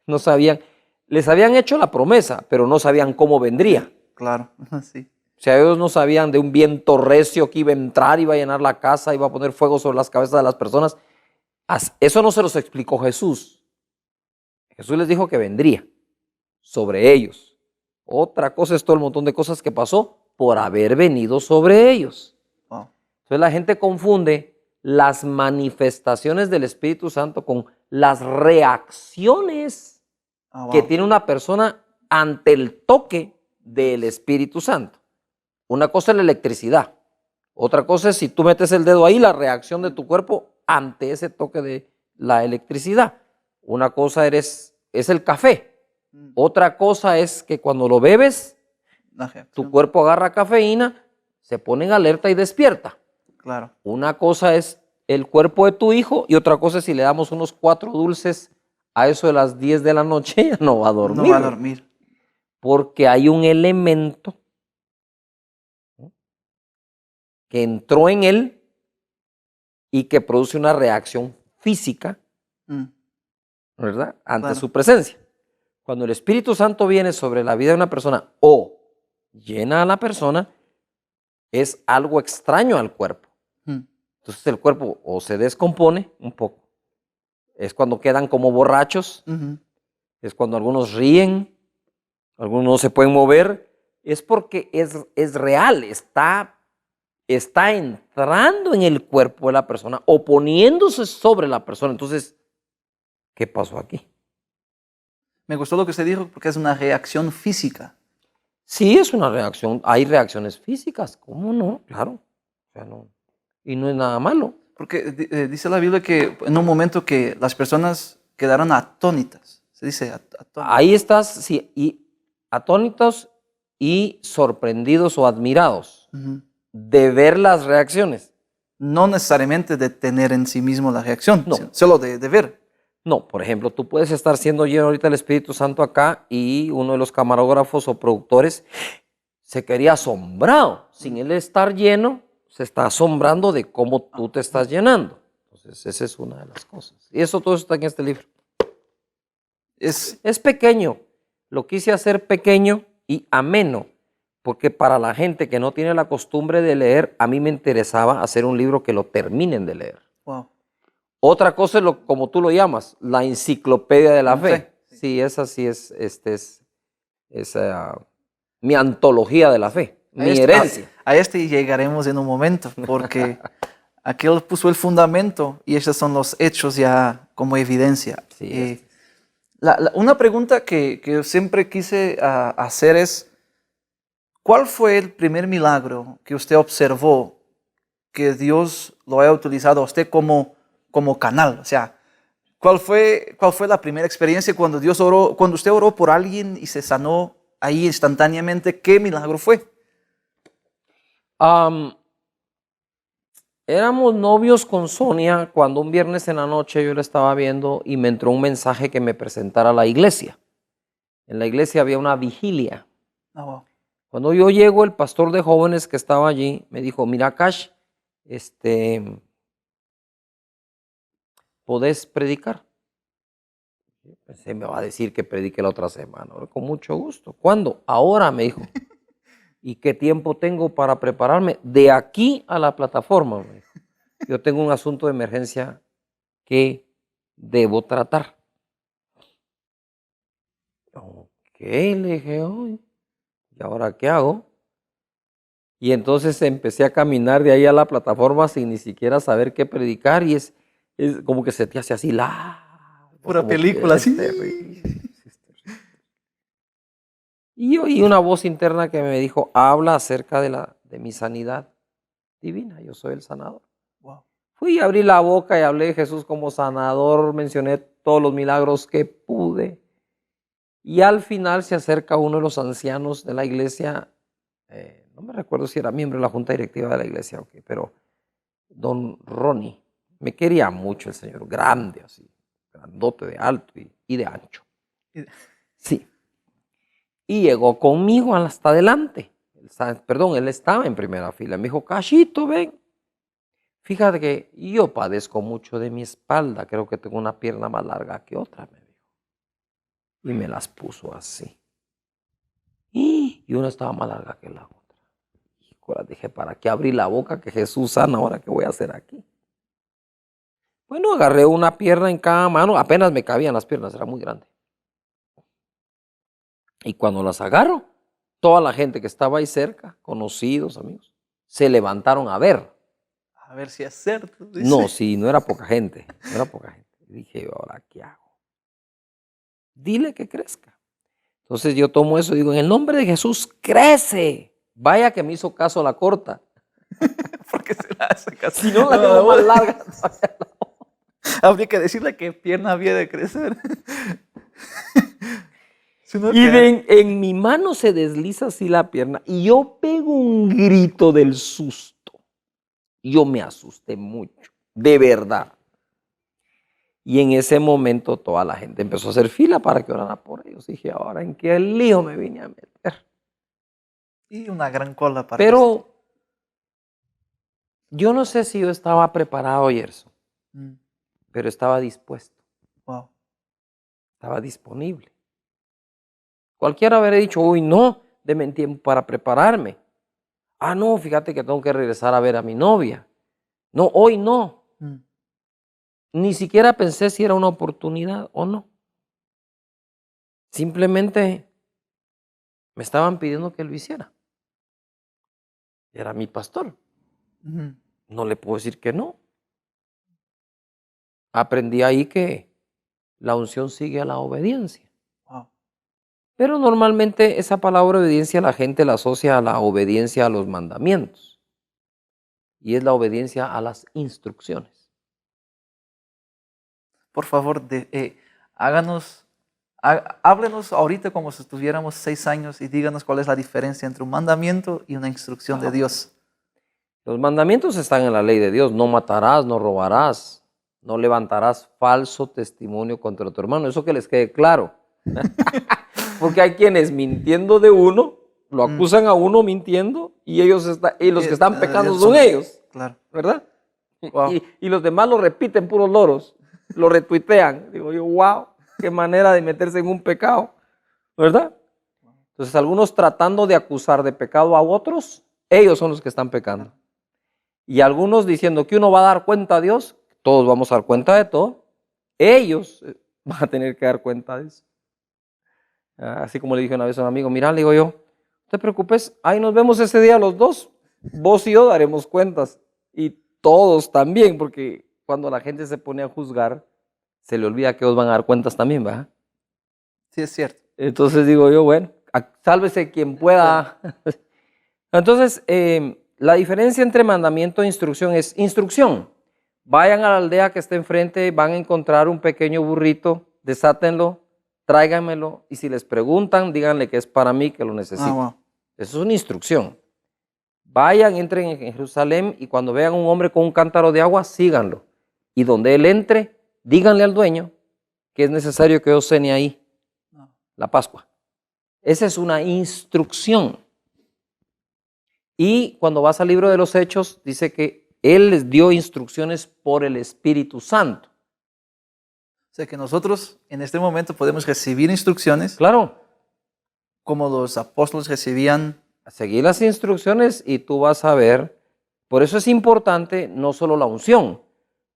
[SPEAKER 2] No sabían, les habían hecho la promesa, pero no sabían cómo vendría.
[SPEAKER 1] Claro, sí.
[SPEAKER 2] O sea, ellos no sabían de un viento recio que iba a entrar, iba a llenar la casa, iba a poner fuego sobre las cabezas de las personas. Eso no se los explicó Jesús. Jesús les dijo que vendría sobre ellos. Otra cosa es todo el montón de cosas que pasó por haber venido sobre ellos.
[SPEAKER 1] Wow.
[SPEAKER 2] Entonces la gente confunde las manifestaciones del Espíritu Santo con las reacciones
[SPEAKER 1] Wow.
[SPEAKER 2] que tiene una persona ante el toque del Espíritu Santo. Una cosa es la electricidad. Otra cosa es si tú metes el dedo ahí, la reacción de tu cuerpo ante ese toque de la electricidad. Una cosa es el café. Otra cosa es que cuando lo bebes, tu cuerpo agarra cafeína, se pone en alerta y despierta.
[SPEAKER 1] Claro.
[SPEAKER 2] Una cosa es el cuerpo de tu hijo y otra cosa es si le damos unos 4 dulces a eso de las 10 de la noche, ya no va a dormir.
[SPEAKER 1] No va a dormir.
[SPEAKER 2] Porque hay un elemento que entró en él y que produce una reacción física, ¿verdad? Ante su presencia. Cuando el Espíritu Santo viene sobre la vida de una persona o llena a la persona, es algo extraño al cuerpo. Entonces el cuerpo o se descompone un poco. Es cuando quedan como borrachos. Es cuando algunos ríen, algunos no se pueden mover. Es porque es real, está entrando en el cuerpo de la persona o poniéndose sobre la persona. Entonces, ¿qué pasó aquí?
[SPEAKER 1] Me gustó lo que usted dijo porque es una reacción física.
[SPEAKER 2] Sí, es una reacción. Hay reacciones físicas, ¿cómo no? Claro. O sea, no. Y no es nada malo.
[SPEAKER 1] Porque dice la Biblia que en un momento que las personas quedaron atónitas. Se dice atónitas.
[SPEAKER 2] Ahí estás, sí, y atónitos y sorprendidos o admirados de ver las reacciones.
[SPEAKER 1] No necesariamente de tener en sí mismo la reacción,
[SPEAKER 2] No.
[SPEAKER 1] solo de ver.
[SPEAKER 2] No, por ejemplo, tú puedes estar siendo lleno ahorita del Espíritu Santo acá y uno de los camarógrafos o productores se quedaría asombrado. Sin él estar lleno, se está asombrando de cómo tú te estás llenando. Entonces, esa es una de las cosas. Y todo eso está en este libro. Es pequeño. Lo quise hacer pequeño y ameno, porque para la gente que no tiene la costumbre de leer, a mí me interesaba hacer un libro que lo terminen de leer.
[SPEAKER 1] Wow.
[SPEAKER 2] Otra cosa es como tú lo llamas, la enciclopedia de la fe. Sí, esa sí es mi antología de la fe, mi herencia.
[SPEAKER 1] A este llegaremos en un momento, porque aquí él puso el fundamento y esos son los hechos ya como evidencia.
[SPEAKER 2] Sí,
[SPEAKER 1] una pregunta que yo siempre quise hacer es, ¿cuál fue el primer milagro que usted observó que Dios lo haya utilizado a usted como canal? O sea, ¿cuál fue la primera experiencia cuando usted oró por alguien y se sanó ahí instantáneamente? ¿Qué milagro fue?
[SPEAKER 2] Éramos novios con Sonia cuando un viernes en la noche yo la estaba viendo y me entró un mensaje que me presentara a la iglesia. En la iglesia había una vigilia.
[SPEAKER 1] Oh, wow.
[SPEAKER 2] Cuando yo llego, el pastor de jóvenes que estaba allí me dijo, mira, Cash, ¿podés predicar? Pensé, me va a decir que predique la otra semana. Con mucho gusto. ¿Cuándo? Ahora, me dijo. ¿Y qué tiempo tengo para prepararme? De aquí a la plataforma, me dijo. Yo tengo un asunto de emergencia que debo tratar. Ok, le dije, ¿y ahora qué hago? Y entonces empecé a caminar de ahí a la plataforma sin ni siquiera saber qué predicar y es como que se te hace así
[SPEAKER 1] pura película, así.
[SPEAKER 2] Y oí una voz interna que me dijo, habla acerca de mi sanidad divina, yo soy el sanador.
[SPEAKER 1] Wow.
[SPEAKER 2] Fui a abrir la boca y hablé de Jesús como sanador, mencioné todos los milagros que pude. Y al final se acerca uno de los ancianos de la iglesia, no me recuerdo si era miembro de la junta directiva de la iglesia, pero don Ronnie, me quería mucho el señor, grande así, grandote de alto y de ancho. Sí. Y llegó conmigo hasta adelante. Él estaba en primera fila. Me dijo, Cachito, ven. Fíjate que yo padezco mucho de mi espalda. Creo que tengo una pierna más larga que otra, me dijo. Y me las puso así. Y una estaba más larga que la otra. locura. Dije, ¿para qué abrí la boca que Jesús sana? Ahora, ¿qué voy a hacer aquí? Bueno, agarré una pierna en cada mano. Apenas me cabían las piernas, era muy grande. Y cuando las agarro, toda la gente que estaba ahí cerca, conocidos, amigos, se levantaron a ver.
[SPEAKER 1] A ver si es cierto. Dice.
[SPEAKER 2] No, sí, no era poca gente. No era poca gente. Dije, ¿ahora qué hago? Dile que crezca. Entonces yo tomo eso y digo, en el nombre de Jesús, crece. Vaya que me hizo caso la corta.
[SPEAKER 1] Porque se la hace casi.
[SPEAKER 2] Si no la tengo más larga.
[SPEAKER 1] Habría que decirle qué pierna había de crecer.
[SPEAKER 2] Y en mi mano se desliza así la pierna y yo pego un grito del susto. Yo me asusté mucho, de verdad. Y en ese momento toda la gente empezó a hacer fila para que orara por ellos. Dije, ahora en qué lío me vine a meter.
[SPEAKER 1] Y una gran cola para
[SPEAKER 2] Pero yo no sé si yo estaba preparado, Gerson, pero estaba dispuesto.
[SPEAKER 1] Wow.
[SPEAKER 2] Estaba disponible. Cualquiera habría dicho, uy, no, deme tiempo para prepararme. Ah, no, fíjate que tengo que regresar a ver a mi novia. No, hoy no. Ni siquiera pensé si era una oportunidad o no. Simplemente me estaban pidiendo que lo hiciera. Era mi pastor. No le puedo decir que no. Aprendí ahí que la unción sigue a la obediencia.
[SPEAKER 1] Wow.
[SPEAKER 2] Pero normalmente esa palabra obediencia la gente la asocia a la obediencia a los mandamientos. Y es la obediencia a las instrucciones.
[SPEAKER 1] Por favor, háblenos ahorita como si tuviéramos 6 años y díganos cuál es la diferencia entre un mandamiento y una instrucción de Dios.
[SPEAKER 2] Los mandamientos están en la ley de Dios. No matarás, no robarás, no levantarás falso testimonio contra tu hermano. Eso que les quede claro. Porque hay quienes mintiendo de uno, lo acusan a uno mintiendo y los que están pecando son ellos.
[SPEAKER 1] Claro.
[SPEAKER 2] ¿Verdad?
[SPEAKER 1] Wow.
[SPEAKER 2] Y los demás lo repiten puros loros, lo retuitean. Digo yo, wow, qué manera de meterse en un pecado, ¿verdad? Entonces algunos tratando de acusar de pecado a otros, ellos son los que están pecando. Y algunos diciendo que uno va a dar cuenta a Dios, todos vamos a dar cuenta de todo, ellos van a tener que dar cuenta de eso. Así como le dije una vez a un amigo, mira, le digo yo, no te preocupes, ahí nos vemos ese día los dos, vos y yo daremos cuentas. Y todos también, porque cuando la gente se pone a juzgar, se le olvida que ellos van a dar cuentas también, ¿verdad?
[SPEAKER 1] Sí, es cierto.
[SPEAKER 2] Entonces digo yo, bueno, sálvese quien pueda. Entonces, la diferencia entre mandamiento e instrucción es instrucción. Vayan a la aldea que está enfrente, van a encontrar un pequeño burrito, desátenlo, tráiganmelo, y si les preguntan, díganle que es para mí, que lo necesito.
[SPEAKER 1] Wow.
[SPEAKER 2] Eso es una instrucción. Vayan, entren en Jerusalén y cuando vean un hombre con un cántaro de agua, síganlo. Y donde él entre, díganle al dueño que es necesario que yo cene ahí la Pascua. Esa es una instrucción. Y cuando vas al libro de los Hechos, dice que él les dio instrucciones por el Espíritu Santo.
[SPEAKER 1] O sea que nosotros en este momento podemos recibir instrucciones.
[SPEAKER 2] Claro.
[SPEAKER 1] Como los apóstoles recibían.
[SPEAKER 2] Seguir las instrucciones y tú vas a ver. Por eso es importante no solo la unción,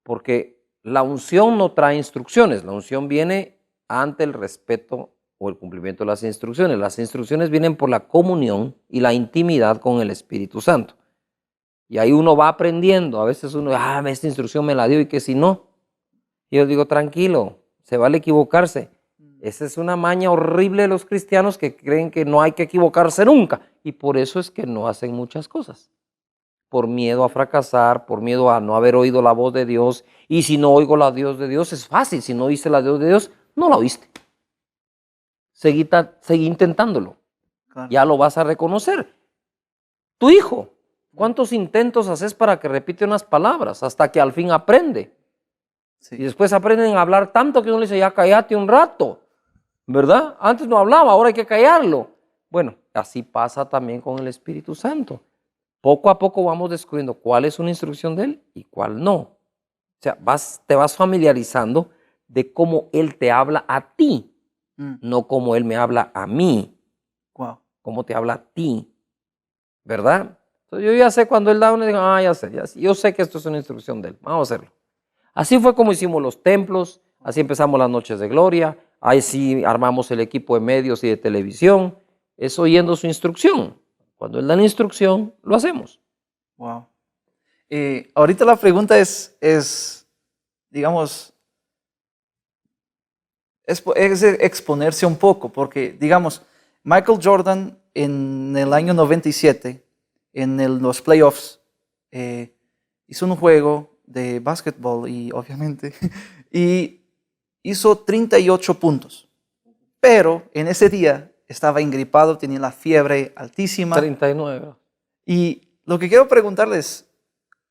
[SPEAKER 2] porque la unción no trae instrucciones. La unción viene ante el respeto o el cumplimiento de las instrucciones. Las instrucciones vienen por la comunión y la intimidad con el Espíritu Santo. Y ahí uno va aprendiendo. A veces uno, esta instrucción me la dio y que si no. Y yo digo, tranquilo, se vale equivocarse. Esa es una maña horrible de los cristianos que creen que no hay que equivocarse nunca. Y por eso es que no hacen muchas cosas. Por miedo a fracasar, por miedo a no haber oído la voz de Dios. Y si no oigo la voz de Dios, es fácil. Si no oíste la voz de Dios, no la oíste. Seguí intentándolo. Claro. Ya lo vas a reconocer. Tu hijo, ¿cuántos intentos haces para que repite unas palabras hasta que al fin aprende? Sí. Y después aprenden a hablar tanto que uno le dice, ya cállate un rato, ¿verdad? Antes no hablaba, ahora hay que callarlo. Bueno, así pasa también con el Espíritu Santo. Poco a poco vamos descubriendo cuál es una instrucción de Él y cuál no. O sea, te vas familiarizando de cómo Él te habla a ti, no como Él me habla a mí.
[SPEAKER 1] Wow.
[SPEAKER 2] Cómo te habla a ti, ¿verdad? Entonces yo ya sé cuando él da una, digo, ya sé, yo sé que esto es una instrucción de él, vamos a hacerlo. Así fue como hicimos los templos, así empezamos las noches de gloria, ahí sí armamos el equipo de medios y de televisión, es oyendo su instrucción. Cuando él da la instrucción, lo hacemos.
[SPEAKER 1] Wow. Ahorita la pregunta es, digamos, es exponerse un poco, porque, digamos, Michael Jordan en el año 97, en los playoffs, hizo un juego de básquetbol y obviamente, y hizo 38 puntos. Pero en ese día estaba engripado, tenía la fiebre altísima.
[SPEAKER 2] 39.
[SPEAKER 1] Y lo que quiero preguntarles,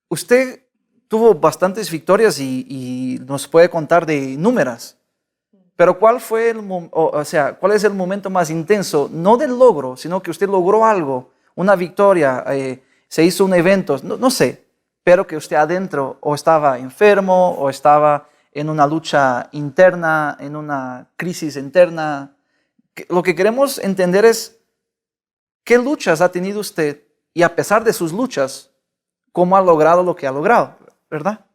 [SPEAKER 1] usted tuvo bastantes victorias y nos puede contar de números, pero ¿cuál fue cuál es el momento más intenso, no del logro, sino que usted logró algo, una victoria, se hizo un evento, no sé, pero que usted adentro o estaba enfermo o estaba en una lucha interna, en una crisis interna? Lo que queremos entender es qué luchas ha tenido usted y a pesar de sus luchas, cómo ha logrado lo que ha logrado, ¿verdad?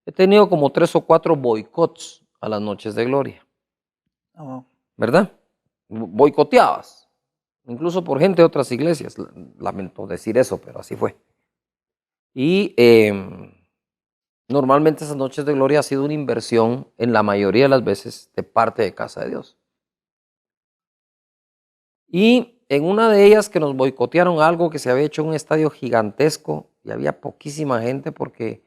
[SPEAKER 2] He tenido como 3 o 4 boicots a las noches de gloria.
[SPEAKER 1] Oh, wow.
[SPEAKER 2] ¿Verdad? Boicoteadas, incluso por gente de otras iglesias. Lamento decir eso, pero así fue. Y normalmente esas noches de gloria ha sido una inversión en la mayoría de las veces de parte de Casa de Dios. Y en una de ellas que nos boicotearon algo que se había hecho en un estadio gigantesco y había poquísima gente porque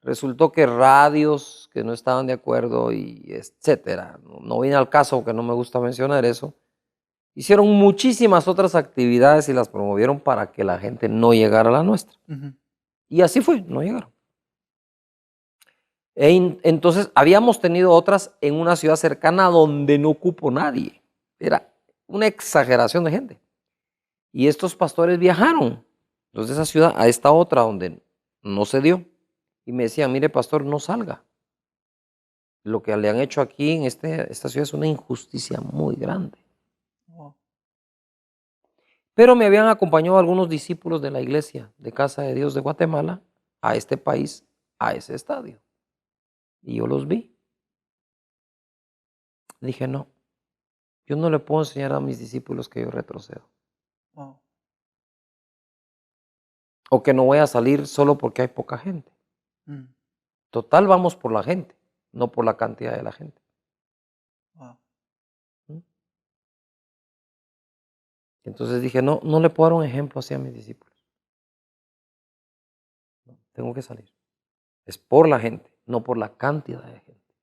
[SPEAKER 2] resultó que radios que no estaban de acuerdo y etcétera, no viene al caso porque no me gusta mencionar eso, hicieron muchísimas otras actividades y las promovieron para que la gente no llegara a la nuestra.
[SPEAKER 1] Uh-huh.
[SPEAKER 2] Y así fue, no llegaron. Entonces habíamos tenido otras en una ciudad cercana donde no cupo nadie. Era una exageración de gente. Y estos pastores viajaron entonces de esa ciudad a esta otra donde no se dio. Y me decían, mire pastor, no salga. Lo que le han hecho aquí en esta ciudad es una injusticia muy grande.
[SPEAKER 1] Wow.
[SPEAKER 2] Pero me habían acompañado algunos discípulos de la iglesia de Casa de Dios de Guatemala a este país, a ese estadio. Y yo los vi. Dije, no, yo no le puedo enseñar a mis discípulos que yo retrocedo.
[SPEAKER 1] Wow.
[SPEAKER 2] O que no voy a salir solo porque hay poca gente. Total, vamos por la gente, no por la cantidad de la gente.
[SPEAKER 1] Wow.
[SPEAKER 2] Entonces dije, no le puedo dar un ejemplo así a mis discípulos. No, tengo que salir. Es por la gente, no por la cantidad de gente.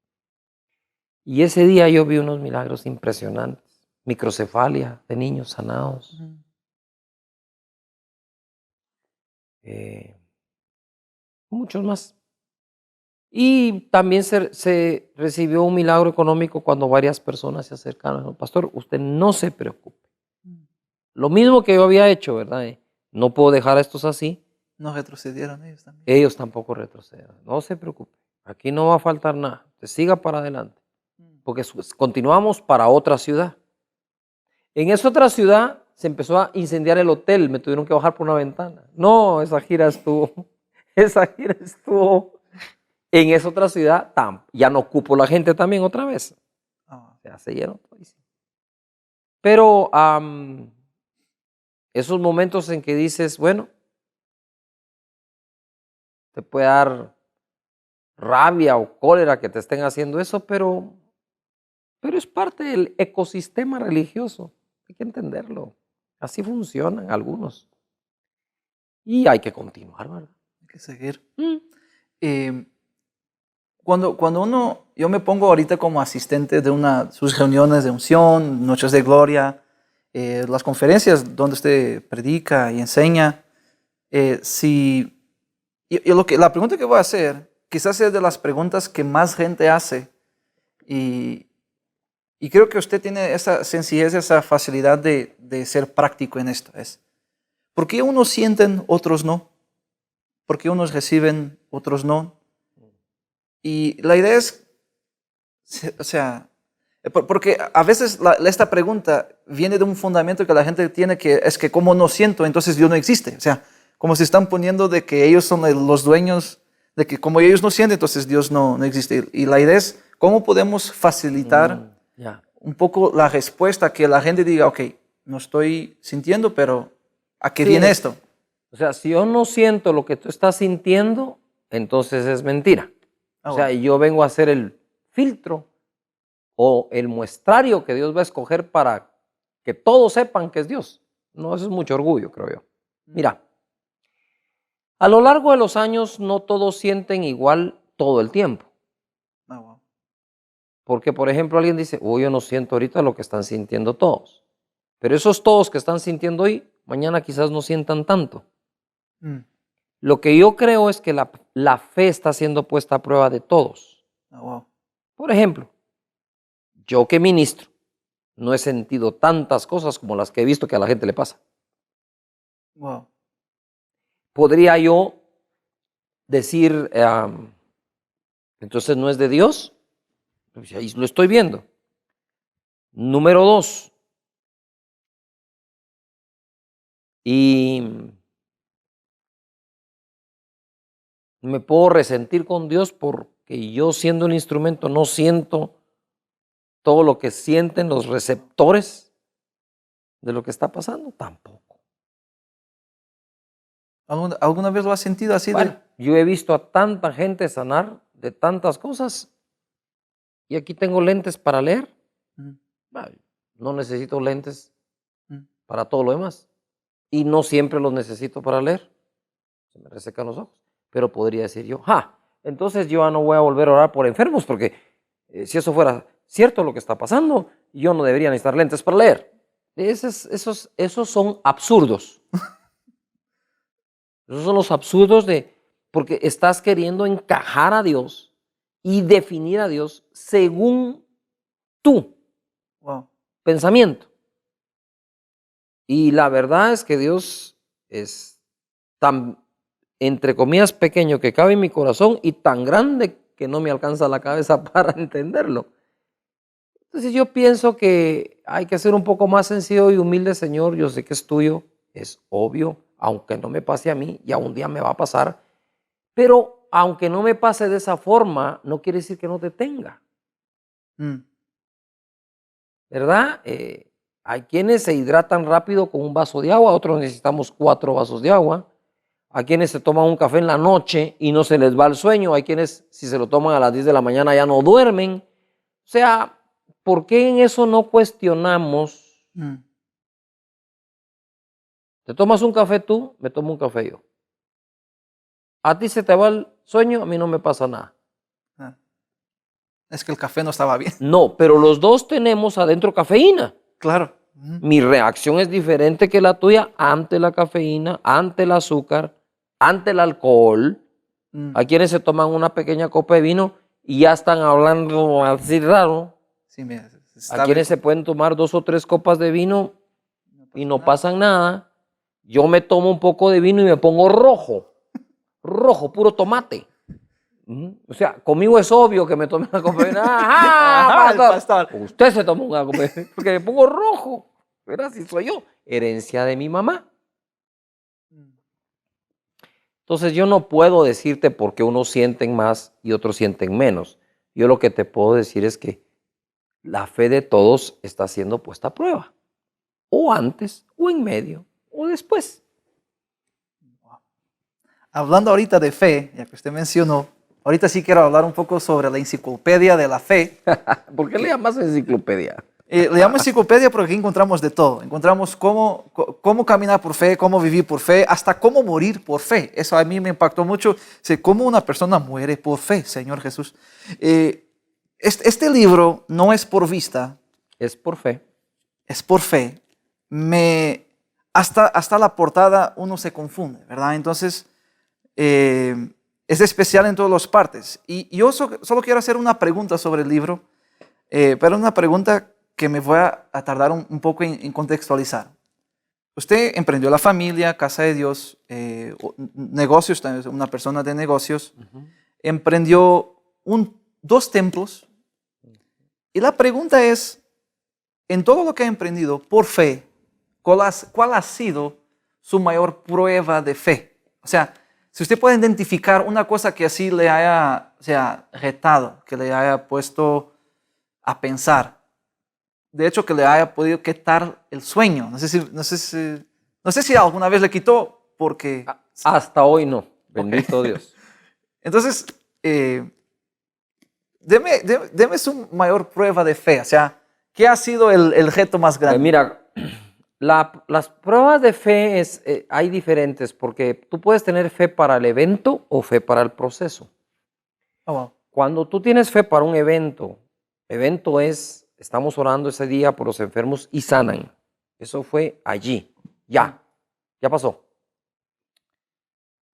[SPEAKER 2] Y ese día yo vi unos milagros impresionantes. Microcefalia de niños sanados. Muchos más. Y también se recibió un milagro económico cuando varias personas se acercaron. Pastor, usted no se preocupe. Lo mismo que yo había hecho, ¿verdad? No puedo dejar a estos así.
[SPEAKER 1] No retrocedieron ellos también.
[SPEAKER 2] Ellos tampoco retroceden. No se preocupe. Aquí no va a faltar nada. Usted siga para adelante. Porque continuamos para otra ciudad. En esa otra ciudad se empezó a incendiar el hotel. Me tuvieron que bajar por una ventana. No, esa gira estuvo en esa otra ciudad. Ya no cupo la gente también otra vez. Ya se llenó. Pero esos momentos en que dices, bueno, te puede dar rabia o cólera que te estén haciendo eso, pero es parte del ecosistema religioso. Hay que entenderlo. Así funcionan algunos. Y hay que continuar, ¿verdad?
[SPEAKER 1] Hay que seguir. Cuando yo me pongo ahorita como asistente de sus reuniones de unción, noches de gloria, las conferencias donde usted predica y enseña, la pregunta que voy a hacer quizás es de las preguntas que más gente hace y creo que usted tiene esa sencillez, esa facilidad de ser práctico en esto. ¿Por qué unos sienten, otros no? ¿Por qué unos reciben, otros no? Y la idea es, porque a veces esta pregunta viene de un fundamento que la gente tiene es que como no siento, entonces Dios no existe. O sea, como se están poniendo de que ellos son los dueños, de que como ellos no sienten, entonces Dios no existe. Y la idea es cómo podemos facilitar un poco la respuesta, que la gente diga, ok, no estoy sintiendo, pero ¿a qué viene esto?
[SPEAKER 2] O sea, si yo no siento lo que tú estás sintiendo, entonces es mentira. O sea, yo vengo a hacer el filtro o el muestrario que Dios va a escoger para que todos sepan que es Dios. No, eso es mucho orgullo, creo yo. Mira, a lo largo de los años no todos sienten igual todo el tiempo. Porque, por ejemplo, alguien dice, yo no siento ahorita lo que están sintiendo todos. Pero esos todos que están sintiendo hoy, mañana quizás no sientan tanto. Lo que yo creo es que la fe está siendo puesta a prueba de todos. Por ejemplo, yo que ministro, no he sentido tantas cosas como las que he visto que a la gente le pasa. ¿Podría yo decir, entonces no es de Dios? Pues ahí lo estoy viendo. Número 2. Y me puedo resentir con Dios porque yo, siendo un instrumento, no siento todo lo que sienten los receptores de lo que está pasando. Tampoco.
[SPEAKER 1] ¿Alguna vez lo has sentido así?
[SPEAKER 2] Bueno, yo he visto a tanta gente sanar de tantas cosas y aquí tengo lentes para leer. No necesito lentes para todo lo demás. Y no siempre los necesito para leer. Se me resecan los ojos. Pero podría decir yo, entonces yo no voy a volver a orar por enfermos porque si eso fuera cierto lo que está pasando, yo no debería necesitar lentes para leer. Esos son absurdos. Esos son los absurdos porque estás queriendo encajar a Dios y definir a Dios según tu pensamiento. Y la verdad es que Dios es tan, entre comillas, pequeño que cabe en mi corazón y tan grande que no me alcanza la cabeza para entenderlo. Entonces yo pienso que hay que ser un poco más sencillo y humilde, Señor. Yo sé que es tuyo, es obvio, aunque no me pase a mí, ya un día me va a pasar. Pero aunque no me pase de esa forma, no quiere decir que no te tenga. ¿Verdad? Hay quienes se hidratan rápido con un vaso de agua, otros necesitamos 4 vasos de agua. Hay quienes se toman un café en la noche y no se les va el sueño. Hay quienes, si se lo toman a las 10 de la mañana, ya no duermen. O sea, ¿por qué en eso no cuestionamos? ¿Te tomas un café tú? Me tomo un café yo. ¿A ti se te va el sueño? A mí no me pasa nada.
[SPEAKER 1] Es que el café no estaba bien.
[SPEAKER 2] No, pero los dos tenemos adentro cafeína.
[SPEAKER 1] Claro.
[SPEAKER 2] Mi reacción es diferente que la tuya ante la cafeína, ante el azúcar, ante el alcohol. Hay quienes se toman una pequeña copa de vino y ya están hablando así raro.
[SPEAKER 1] Sí,
[SPEAKER 2] Hay quienes se pueden tomar 2 o 3 copas de vino y no pasan nada. Yo me tomo un poco de vino y me pongo rojo. Rojo, puro tomate. O sea, conmigo es obvio que me tome una copa de vino. Pastor. Usted se tomó una copa de vino porque me pongo rojo. Pero así soy yo. Herencia de mi mamá. Entonces yo no puedo decirte por qué unos sienten más y otros sienten menos. Yo lo que te puedo decir es que la fe de todos está siendo puesta a prueba. O antes, o en medio, o después.
[SPEAKER 1] Hablando ahorita de fe, ya que usted mencionó, ahorita sí quiero hablar un poco sobre la enciclopedia de la fe.
[SPEAKER 2] ¿Por qué le llamas enciclopedia?
[SPEAKER 1] Le llamo enciclopedia porque aquí encontramos de todo. Encontramos cómo caminar por fe, cómo vivir por fe, hasta cómo morir por fe. Eso a mí me impactó mucho. Cómo una persona muere por fe, Señor Jesús. Este libro no es por vista.
[SPEAKER 2] Es por fe.
[SPEAKER 1] Es por fe. Hasta la portada uno se confunde, ¿verdad? Entonces, es especial en todas las partes. Y yo solo quiero hacer una pregunta sobre el libro, pero una pregunta que me voy a tardar un poco en contextualizar. Usted emprendió la familia, Casa de Dios, negocios, una persona de negocios, emprendió 2 templos. Y la pregunta es, en todo lo que ha emprendido por fe, ¿cuál ha sido su mayor prueba de fe? O sea, si usted puede identificar una cosa que así le haya, o sea, retado, que le haya puesto a pensar, de hecho que le haya podido quitar el sueño. No sé si alguna vez le quitó, porque...
[SPEAKER 2] Hasta hoy no, bendito
[SPEAKER 1] Ok.
[SPEAKER 2] Dios.
[SPEAKER 1] Entonces, deme su mayor prueba de fe. O sea, ¿qué ha sido el reto más grande?
[SPEAKER 2] Mira, las pruebas de fe hay diferentes, porque tú puedes tener fe para el evento o fe para el proceso.
[SPEAKER 1] Oh, wow.
[SPEAKER 2] Cuando tú tienes fe para un evento es, estamos orando ese día por los enfermos y sanan. Eso fue allí, ya pasó.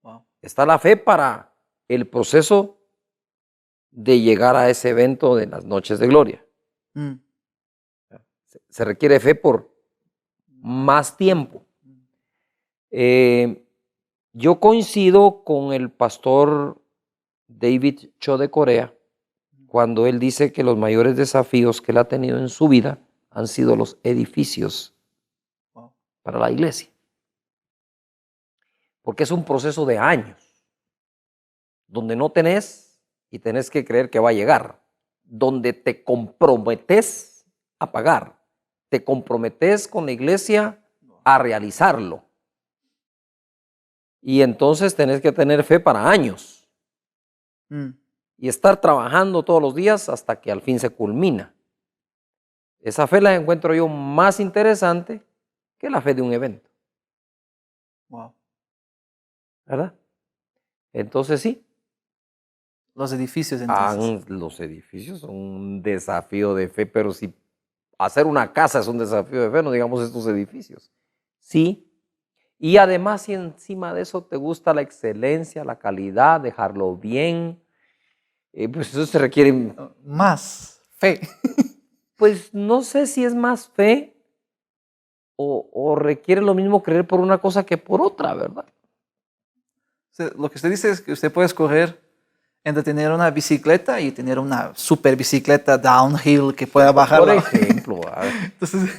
[SPEAKER 1] Wow.
[SPEAKER 2] Está la fe para el proceso de llegar a ese evento de las noches de gloria.
[SPEAKER 1] Mm.
[SPEAKER 2] Se requiere fe por más tiempo. Yo coincido con el pastor David Cho de Corea cuando él dice que los mayores desafíos que él ha tenido en su vida han sido los edificios
[SPEAKER 1] Wow.
[SPEAKER 2] para la iglesia. Porque es un proceso de años, donde no tenés y tenés que creer que va a llegar, donde te comprometes a pagar, te comprometes con la iglesia a realizarlo. Y entonces tenés que tener fe para años y estar trabajando todos los días hasta que al fin se culmina. Esa fe la encuentro yo más interesante que la fe de un evento.
[SPEAKER 1] Wow.
[SPEAKER 2] ¿Verdad? Entonces sí.
[SPEAKER 1] Los edificios, entonces.
[SPEAKER 2] Los edificios son un desafío de fe, pero si hacer una casa es un desafío de fe, no digamos estos edificios. Sí. Y además, si encima de eso te gusta la excelencia, la calidad, dejarlo bien, pues eso se requiere...
[SPEAKER 1] Más fe.
[SPEAKER 2] Pues no sé si es más fe o requiere lo mismo creer por una cosa que por otra, ¿verdad?
[SPEAKER 1] O sea, lo que usted dice es que usted puede escoger entre tener una bicicleta y tener una super bicicleta downhill que pueda bajar.
[SPEAKER 2] Por ejemplo.
[SPEAKER 1] Entonces,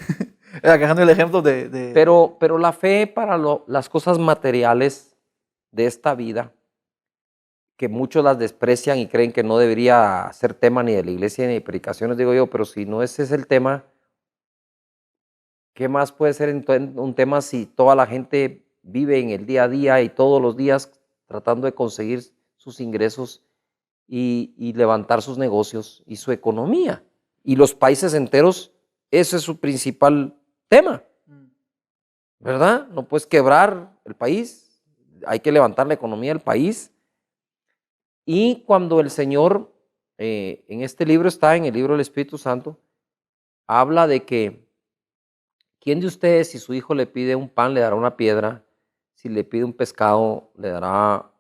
[SPEAKER 1] agarrando el ejemplo de...
[SPEAKER 2] Pero la fe para las cosas materiales de esta vida, que muchos las desprecian y creen que no debería ser tema ni de la iglesia ni de predicaciones, digo yo, pero si no ese es el tema, ¿qué más puede ser un tema si toda la gente vive en el día a día y todos los días tratando de conseguir sus ingresos y levantar sus negocios y su economía? Y los países enteros, ese es su principal tema, ¿verdad? No puedes quebrar el país, hay que levantar la economía del país. Y cuando el Señor, en este libro está, en el libro del Espíritu Santo, habla de que ¿quién de ustedes si su hijo le pide un pan le dará una piedra? Si le pide un pescado le dará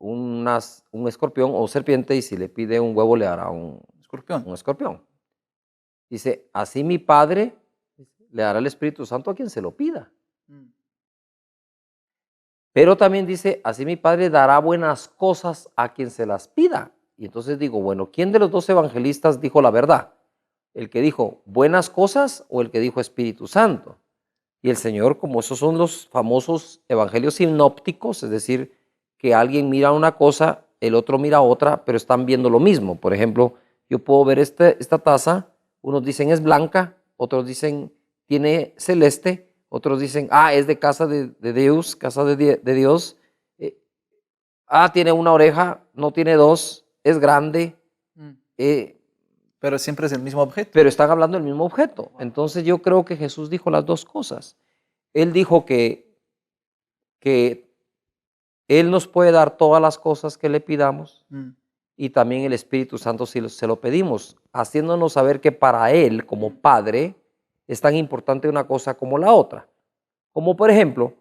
[SPEAKER 2] un escorpión o serpiente, y si le pide un huevo le dará un escorpión. Dice, así mi Padre le dará el Espíritu Santo a quien se lo pida. Pero también dice, así mi Padre dará buenas cosas a quien se las pida. Y entonces digo, bueno, ¿quién de los dos evangelistas dijo la verdad? ¿El que dijo buenas cosas o el que dijo Espíritu Santo? Y el Señor, como esos son los famosos evangelios sinópticos, es decir, que alguien mira una cosa, el otro mira otra, pero están viendo lo mismo. Por ejemplo, yo puedo ver esta taza, unos dicen es blanca, otros dicen tiene celeste, otros dicen, es de casa de Dios, casa de Dios. Tiene una oreja, no tiene dos, es grande.
[SPEAKER 1] Pero siempre es el mismo objeto.
[SPEAKER 2] Pero están hablando del mismo objeto. Entonces yo creo que Jesús dijo las dos cosas. Él dijo que Él nos puede dar todas las cosas que le pidamos, y también el Espíritu Santo si se lo pedimos, haciéndonos saber que para Él, como Padre, es tan importante una cosa como la otra. Como por ejemplo,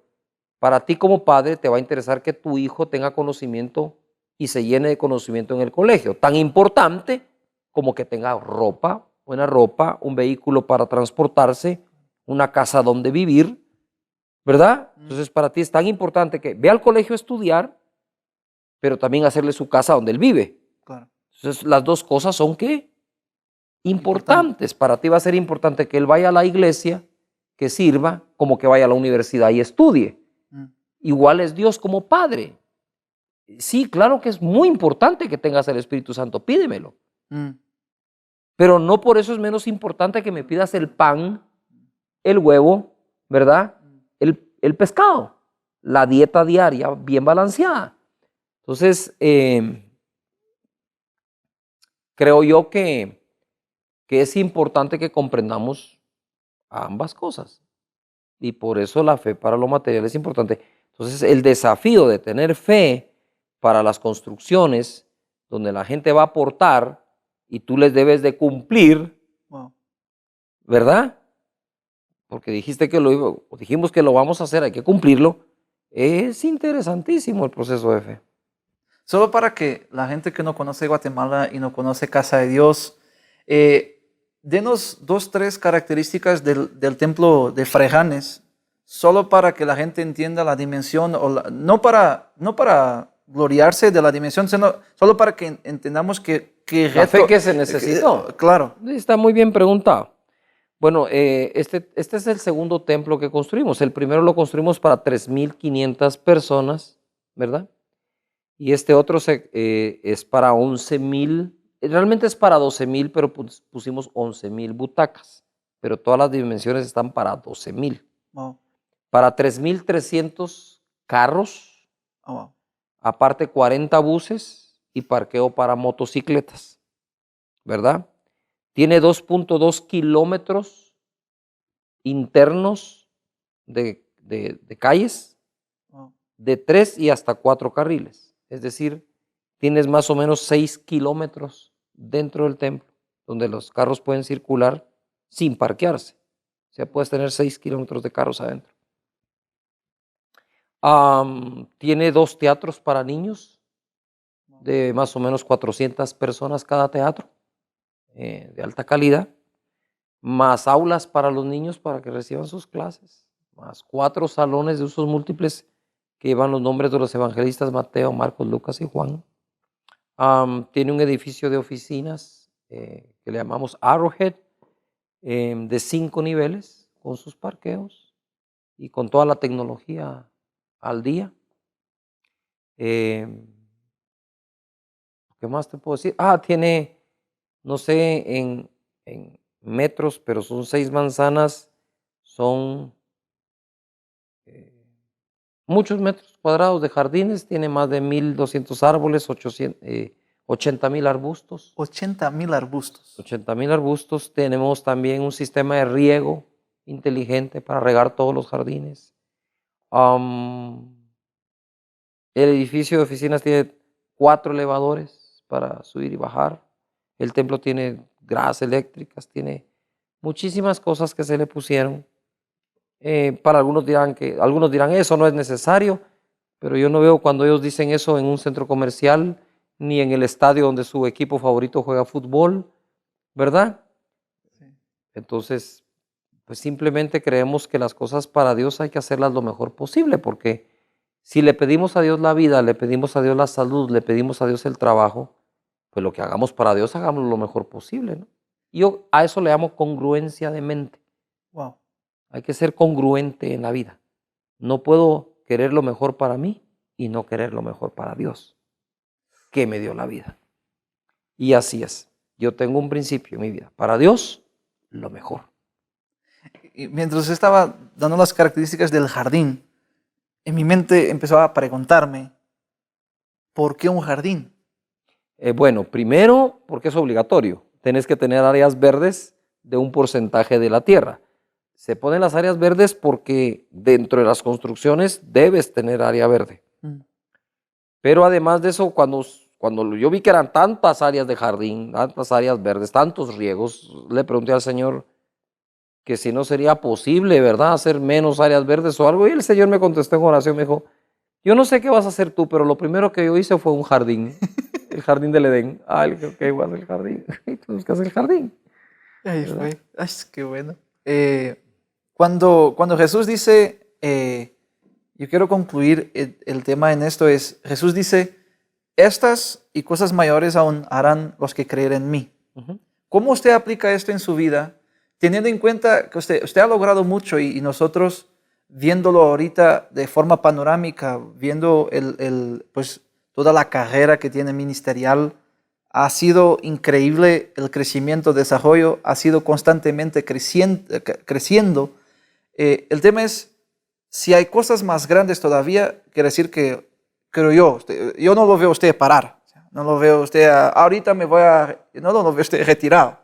[SPEAKER 2] para ti como padre te va a interesar que tu hijo tenga conocimiento y se llene de conocimiento en el colegio. Tan importante como que tenga ropa, buena ropa, un vehículo para transportarse, una casa donde vivir, ¿verdad? Entonces para ti es tan importante que vea al colegio a estudiar, pero también hacerle su casa donde él vive.
[SPEAKER 1] Claro.
[SPEAKER 2] Entonces las dos cosas son ¿qué? Importantes. Para ti va a ser importante que él vaya a la iglesia, que sirva como que vaya a la universidad y estudie.
[SPEAKER 1] Mm.
[SPEAKER 2] Igual es Dios como Padre. Sí, claro que es muy importante que tengas el Espíritu Santo, pídemelo.
[SPEAKER 1] Mm.
[SPEAKER 2] Pero no por eso es menos importante que me pidas el pan, el huevo, ¿verdad? El pescado, la dieta diaria bien balanceada. Entonces, creo yo que es importante que comprendamos ambas cosas. Y por eso la fe para lo material es importante. Entonces, el desafío de tener fe para las construcciones, donde la gente va a aportar y tú les debes de cumplir,
[SPEAKER 1] Wow.
[SPEAKER 2] ¿verdad? Porque dijimos que lo vamos a hacer, hay que cumplirlo. Es interesantísimo el proceso de fe.
[SPEAKER 1] Solo para que la gente que no conoce Guatemala y no conoce Casa de Dios, denos 2, 3 características del templo de Frejanes, solo para que la gente entienda la dimensión, no para gloriarse de la dimensión, sino solo para que entendamos que
[SPEAKER 2] La fe que se necesitó.
[SPEAKER 1] Claro.
[SPEAKER 2] Está muy bien preguntado. Bueno, este es el segundo templo que construimos. El primero lo construimos para 3,500 personas, ¿verdad? Y este otro es para 11,000, realmente es para 12,000, pero pusimos 11,000 butacas. Pero todas las dimensiones están para 12,000.
[SPEAKER 1] Wow.
[SPEAKER 2] Para 3,300 carros,
[SPEAKER 1] Oh, wow.
[SPEAKER 2] aparte 40 buses y parqueo para motocicletas, ¿verdad? Tiene 2.2 kilómetros internos de calles,
[SPEAKER 1] Wow.
[SPEAKER 2] de 3 y hasta 4 carriles. Es decir, tienes más o menos 6 kilómetros dentro del templo, donde los carros pueden circular sin parquearse. O sea, puedes tener 6 kilómetros de carros adentro. Tiene 2 teatros para niños, de más o menos 400 personas cada teatro, de alta calidad, más aulas para los niños para que reciban sus clases, más 4 salones de usos múltiples que llevan los nombres de los evangelistas Mateo, Marcos, Lucas y Juan. Tiene un edificio de oficinas que le llamamos Arrowhead, de 5 niveles, con sus parqueos y con toda la tecnología al día. ¿Qué más te puedo decir? Tiene, no sé en metros, pero son 6 manzanas, son muchos metros cuadrados de jardines, tiene más de 1,200 árboles, 80,000 arbustos.
[SPEAKER 1] 80,000 arbustos.
[SPEAKER 2] 80,000 arbustos. Tenemos también un sistema de riego inteligente para regar todos los jardines. El edificio de oficinas tiene 4 elevadores para subir y bajar. El templo tiene gradas eléctricas, tiene muchísimas cosas que se le pusieron. Para algunos dirán eso no es necesario, pero yo no veo cuando ellos dicen eso en un centro comercial ni en el estadio donde su equipo favorito juega fútbol, ¿verdad?
[SPEAKER 1] Sí.
[SPEAKER 2] Entonces, pues simplemente creemos que las cosas para Dios hay que hacerlas lo mejor posible, porque si le pedimos a Dios la vida, le pedimos a Dios la salud, le pedimos a Dios el trabajo, pues lo que hagamos para Dios, hagámoslo lo mejor posible, ¿no? Yo a eso le llamo congruencia de mente.
[SPEAKER 1] Wow.
[SPEAKER 2] Hay que ser congruente en la vida. No puedo querer lo mejor para mí y no querer lo mejor para Dios, que me dio la vida. Y así es. Yo tengo un principio en mi vida. Para Dios, lo mejor.
[SPEAKER 1] Y mientras estaba dando las características del jardín, en mi mente empezó a preguntarme, ¿por qué un jardín?
[SPEAKER 2] Bueno, primero, porque es obligatorio. Tienes que tener áreas verdes de un porcentaje de la tierra. Se ponen las áreas verdes porque dentro de las construcciones debes tener área verde. Pero además de eso, cuando yo vi que eran tantas áreas de jardín, tantas áreas verdes, tantos riegos, le pregunté al Señor que si no sería posible, ¿verdad?, hacer menos áreas verdes o algo. Y el Señor me contestó en oración, me dijo, yo no sé qué vas a hacer tú, pero lo primero que yo hice fue un jardín, el jardín del Edén. Ok, igual el jardín. Tenemos que hacer el jardín.
[SPEAKER 1] Ahí fue. Ay, qué bueno. Cuando Jesús dice, yo quiero concluir el tema en esto, Jesús dice, estas y cosas mayores aún harán los que creen en mí. ¿Cómo usted aplica esto en su vida? teniendo en cuenta que usted ha logrado mucho y nosotros viéndolo ahorita de forma panorámica, viendo pues, toda la carrera que tiene ministerial, ha sido increíble el crecimiento, desarrollo, ha sido constantemente creciendo. El tema es, si hay cosas más grandes todavía, quiere decir que, creo yo no lo veo a usted parar, no lo veo a usted, ahorita no lo veo a usted retirado.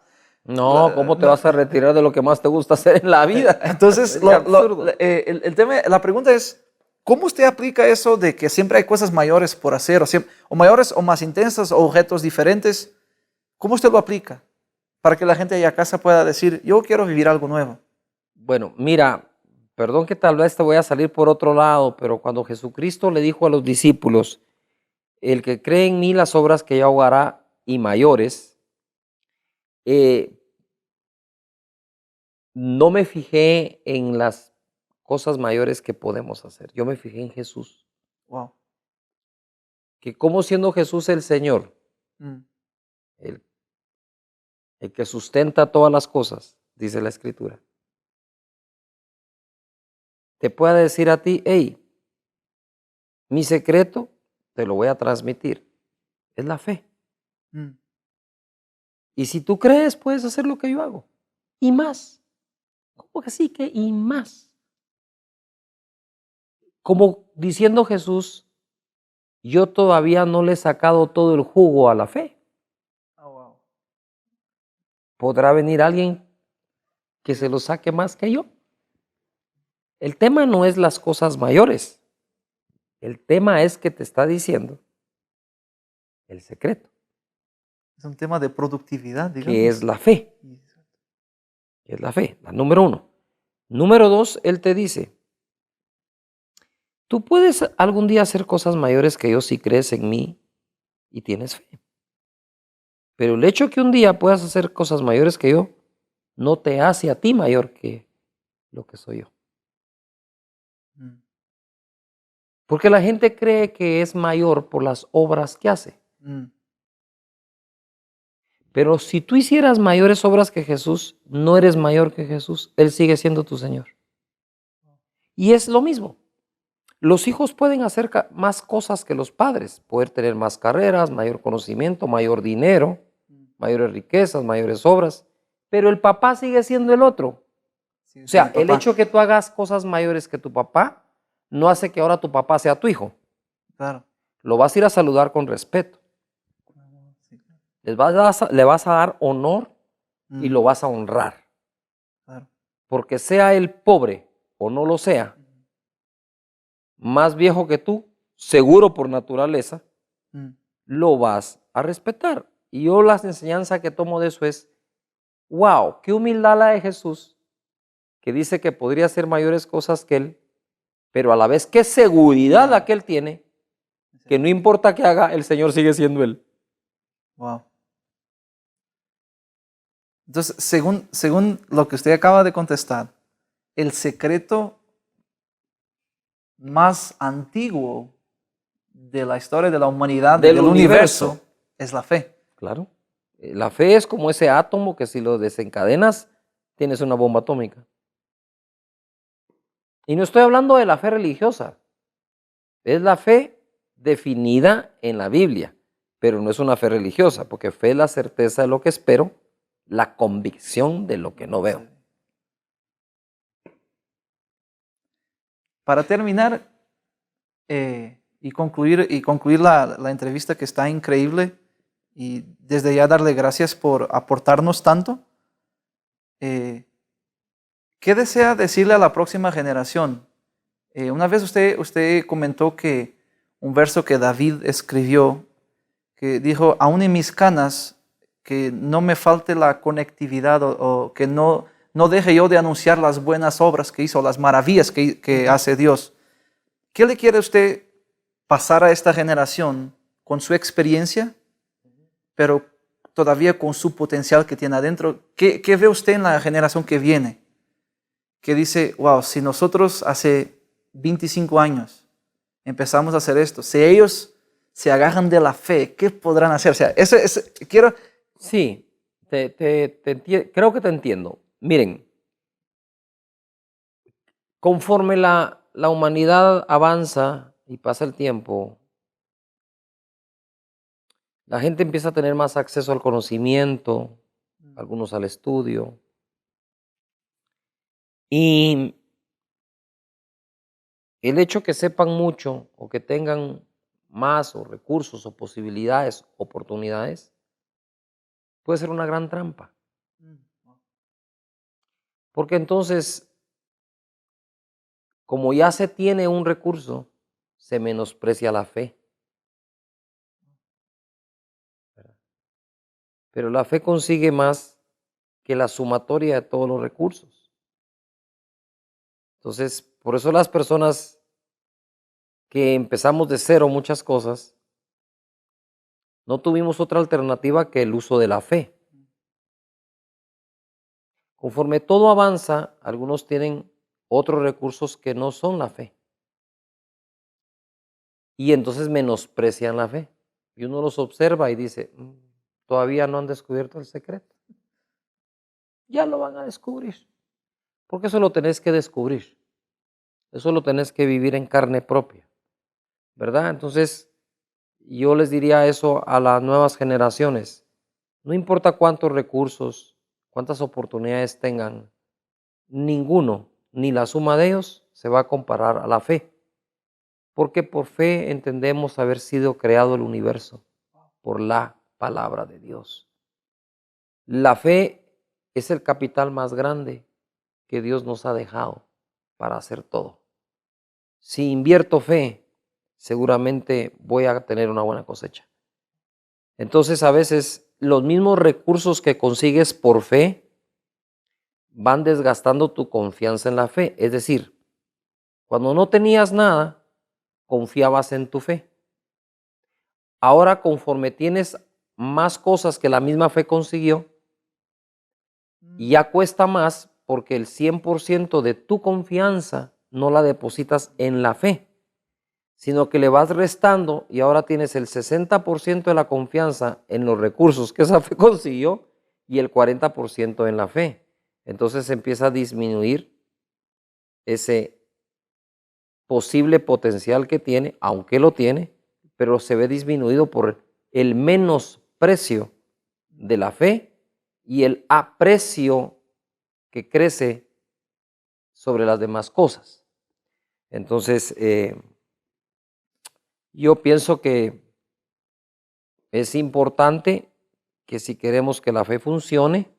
[SPEAKER 2] No, ¿cómo te vas a retirar de lo que más te gusta hacer en la vida?
[SPEAKER 1] Entonces, la pregunta es, ¿cómo usted aplica eso de que siempre hay cosas mayores por hacer, o mayores o más intensas, o objetos diferentes? ¿Cómo usted lo aplica para que la gente allá a casa pueda decir, yo quiero vivir algo nuevo?
[SPEAKER 2] Bueno, mira, perdón que tal vez te voy a salir por otro lado, pero cuando Jesucristo le dijo a los discípulos, el que cree en mí las obras que yo hará y mayores, no me fijé en las cosas mayores que podemos hacer. Yo me fijé en Jesús.
[SPEAKER 1] Wow.
[SPEAKER 2] Que como siendo Jesús el Señor,
[SPEAKER 1] Mm.
[SPEAKER 2] el que sustenta todas las cosas, dice la Escritura, te pueda decir a ti, hey, mi secreto te lo voy a transmitir. Es la fe.
[SPEAKER 1] Mm.
[SPEAKER 2] Y si tú crees, puedes hacer lo que yo hago. Y más. ¿Cómo que sí que y más? Como diciendo Jesús, yo todavía no le he sacado todo el jugo a la fe.
[SPEAKER 1] Oh, wow.
[SPEAKER 2] ¿Podrá venir alguien que se lo saque más que yo? El tema no es las cosas mayores. El tema es que te está diciendo el secreto.
[SPEAKER 1] Es un tema de productividad, digamos.
[SPEAKER 2] Que es la fe. Que es la fe, la número 1. Número 2, Él te dice, tú puedes algún día hacer cosas mayores que yo si crees en mí y tienes fe. Pero el hecho que un día puedas hacer cosas mayores que yo no te hace a ti mayor que lo que soy yo.
[SPEAKER 1] Mm.
[SPEAKER 2] Porque la gente cree que es mayor por las obras que hace.
[SPEAKER 1] Mm.
[SPEAKER 2] Pero si tú hicieras mayores obras que Jesús, no eres mayor que Jesús. Él sigue siendo tu Señor. Y es lo mismo. Los hijos pueden hacer más cosas que los padres. Poder tener más carreras, mayor conocimiento, mayor dinero, mayores riquezas, mayores obras. Pero el papá sigue siendo el otro.
[SPEAKER 1] Sí,
[SPEAKER 2] O sea,
[SPEAKER 1] sí,
[SPEAKER 2] el hecho que tú hagas cosas mayores que tu papá no hace que ahora tu papá sea tu hijo.
[SPEAKER 1] Claro.
[SPEAKER 2] Lo vas a ir a saludar con respeto.
[SPEAKER 1] Sí, claro.
[SPEAKER 2] Le vas a dar honor y lo vas a honrar.
[SPEAKER 1] Claro.
[SPEAKER 2] Porque sea él pobre o no lo sea, más viejo que tú, seguro por naturaleza, lo vas a respetar. Y yo la enseñanza que tomo de eso es, wow, qué humildad la de Jesús, que dice que podría hacer mayores cosas que él, pero a la vez qué seguridad la que él tiene, que no importa qué haga, el Señor sigue siendo él.
[SPEAKER 1] Wow. Entonces, según lo que usted acaba de contestar, el secreto más antiguo de la historia de la humanidad, del universo, es la fe.
[SPEAKER 2] Claro. La fe es como ese átomo que si lo desencadenas, tienes una bomba atómica. Y no estoy hablando de la fe religiosa. Es la fe definida en la Biblia, pero no es una fe religiosa, porque fe es la certeza de lo que espero, la convicción de lo que no veo.
[SPEAKER 1] Para terminar y concluir la entrevista, que está increíble, y desde ya darle gracias por aportarnos tanto, ¿qué desea decirle a la próxima generación? Una vez usted comentó que un verso que David escribió, que dijo, aún en mis canas, que no me falte la conectividad o que no deje yo de anunciar las buenas obras que hizo, las maravillas que hace Dios. ¿Qué le quiere usted pasar a esta generación con su experiencia, pero todavía con su potencial que tiene adentro? ¿Qué ve usted en la generación que viene? Que dice, wow, si nosotros hace 25 años empezamos a hacer esto, si ellos se agarran de la fe, ¿qué podrán hacer? O sea, quiero...
[SPEAKER 2] Sí, creo que te entiendo. Miren, conforme la humanidad avanza y pasa el tiempo, la gente empieza a tener más acceso al conocimiento, algunos al estudio. Y el hecho que sepan mucho o que tengan más o recursos o posibilidades, oportunidades, puede ser una gran trampa. Porque entonces, como ya se tiene un recurso, se menosprecia la fe. Pero la fe consigue más que la sumatoria de todos los recursos. Entonces, por eso las personas que empezamos de cero muchas cosas, no tuvimos otra alternativa que el uso de la fe. Conforme todo avanza, algunos tienen otros recursos que no son la fe. Y entonces menosprecian la fe. Y uno los observa y dice, todavía no han descubierto el secreto. Ya lo van a descubrir. Porque eso lo tenés que descubrir. Eso lo tenés que vivir en carne propia. ¿Verdad? Entonces, yo les diría eso a las nuevas generaciones. No importa cuántos recursos, cuántas oportunidades tengan, ninguno, ni la suma de ellos, se va a comparar a la fe. Porque por fe entendemos haber sido creado el universo por la palabra de Dios. La fe es el capital más grande que Dios nos ha dejado para hacer todo. Si invierto fe, seguramente voy a tener una buena cosecha. Entonces, a veces los mismos recursos que consigues por fe van desgastando tu confianza en la fe. Es decir, cuando no tenías nada, confiabas en tu fe. Ahora, conforme tienes más cosas que la misma fe consiguió, ya cuesta más porque el 100% de tu confianza no la depositas en la fe, sino que le vas restando y ahora tienes el 60% de la confianza en los recursos que esa fe consiguió y el 40% en la fe. Entonces empieza a disminuir ese posible potencial que tiene, aunque lo tiene, pero se ve disminuido por el menosprecio de la fe y el aprecio que crece sobre las demás cosas. Entonces, yo pienso que es importante que si queremos que la fe funcione,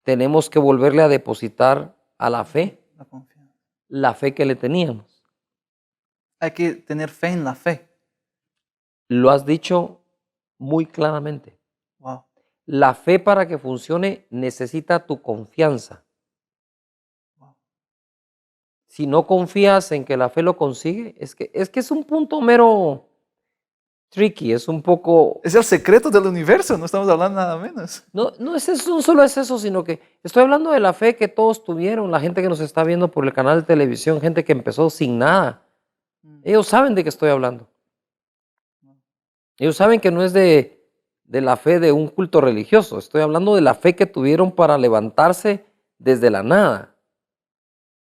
[SPEAKER 2] tenemos que volverle a depositar a la fe
[SPEAKER 1] La confianza.
[SPEAKER 2] la fe que le teníamos.
[SPEAKER 1] Hay que tener fe en la fe.
[SPEAKER 2] Lo has dicho muy claramente.
[SPEAKER 1] Wow.
[SPEAKER 2] La fe para que funcione necesita tu confianza.
[SPEAKER 1] Wow.
[SPEAKER 2] Si no confías en que la fe lo consigue, es que es un punto mero tricky, es un poco...
[SPEAKER 1] Es el secreto del universo, no estamos hablando nada menos.
[SPEAKER 2] No es eso, no solo es eso, sino que estoy hablando de la fe que todos tuvieron, la gente que nos está viendo por el canal de televisión, gente que empezó sin nada. Ellos saben de qué estoy hablando. Ellos saben que no es de la fe de un culto religioso, estoy hablando de la fe que tuvieron para levantarse desde la nada.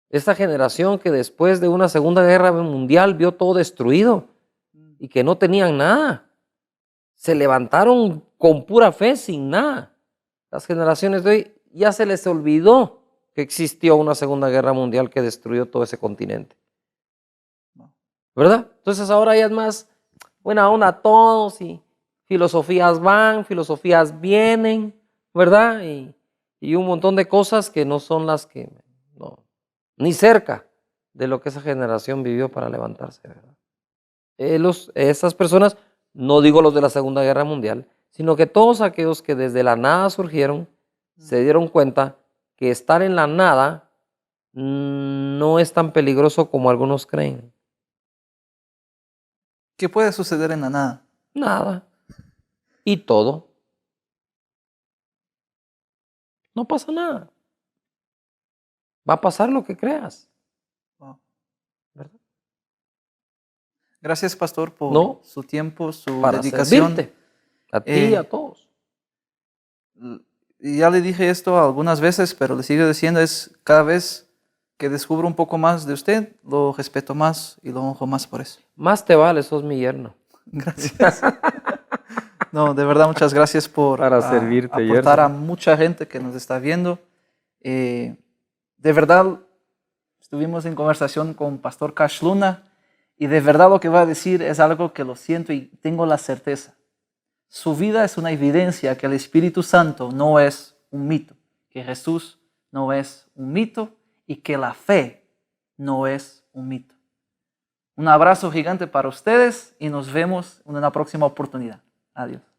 [SPEAKER 2] Esta generación que después de una Segunda Guerra Mundial vio todo destruido y que no tenían nada. Se levantaron con pura fe, sin nada. Las generaciones de hoy ya se les olvidó que existió una Segunda Guerra Mundial que destruyó todo ese continente. ¿Verdad? Entonces ahora ya es más buena onda a todos y filosofías van, filosofías vienen, ¿verdad? Y un montón de cosas que no son las que, no, ni cerca de lo que esa generación vivió para levantarse, ¿verdad? Esas personas, no digo los de la Segunda Guerra Mundial, sino que todos aquellos que desde la nada surgieron, se dieron cuenta que estar en la nada no es tan peligroso como algunos creen.
[SPEAKER 1] ¿Qué puede suceder en la nada?
[SPEAKER 2] Nada. Y todo. No pasa nada. Va a pasar lo que creas.
[SPEAKER 1] Wow.
[SPEAKER 2] ¿Verdad?
[SPEAKER 1] Gracias, pastor, por
[SPEAKER 2] No,
[SPEAKER 1] su tiempo, su
[SPEAKER 2] para
[SPEAKER 1] dedicación.
[SPEAKER 2] servirte. A ti y a todos.
[SPEAKER 1] y ya le dije esto algunas veces, pero le sigo diciendo, es cada vez que descubro un poco más de usted, lo respeto más y lo honro más por eso.
[SPEAKER 2] Más te vale, sos mi yerno.
[SPEAKER 1] Gracias. No, de verdad, muchas gracias por
[SPEAKER 2] Para servirte,
[SPEAKER 1] aportar
[SPEAKER 2] yerno.
[SPEAKER 1] a mucha gente que nos está viendo. De verdad, estuvimos en conversación con Pastor Cash Luna y de verdad lo que va a decir es algo que lo siento y tengo la certeza. Su vida es una evidencia que el Espíritu Santo no es un mito, que Jesús no es un mito y que la fe no es un mito. Un abrazo gigante para ustedes y nos vemos en una próxima oportunidad. Adiós.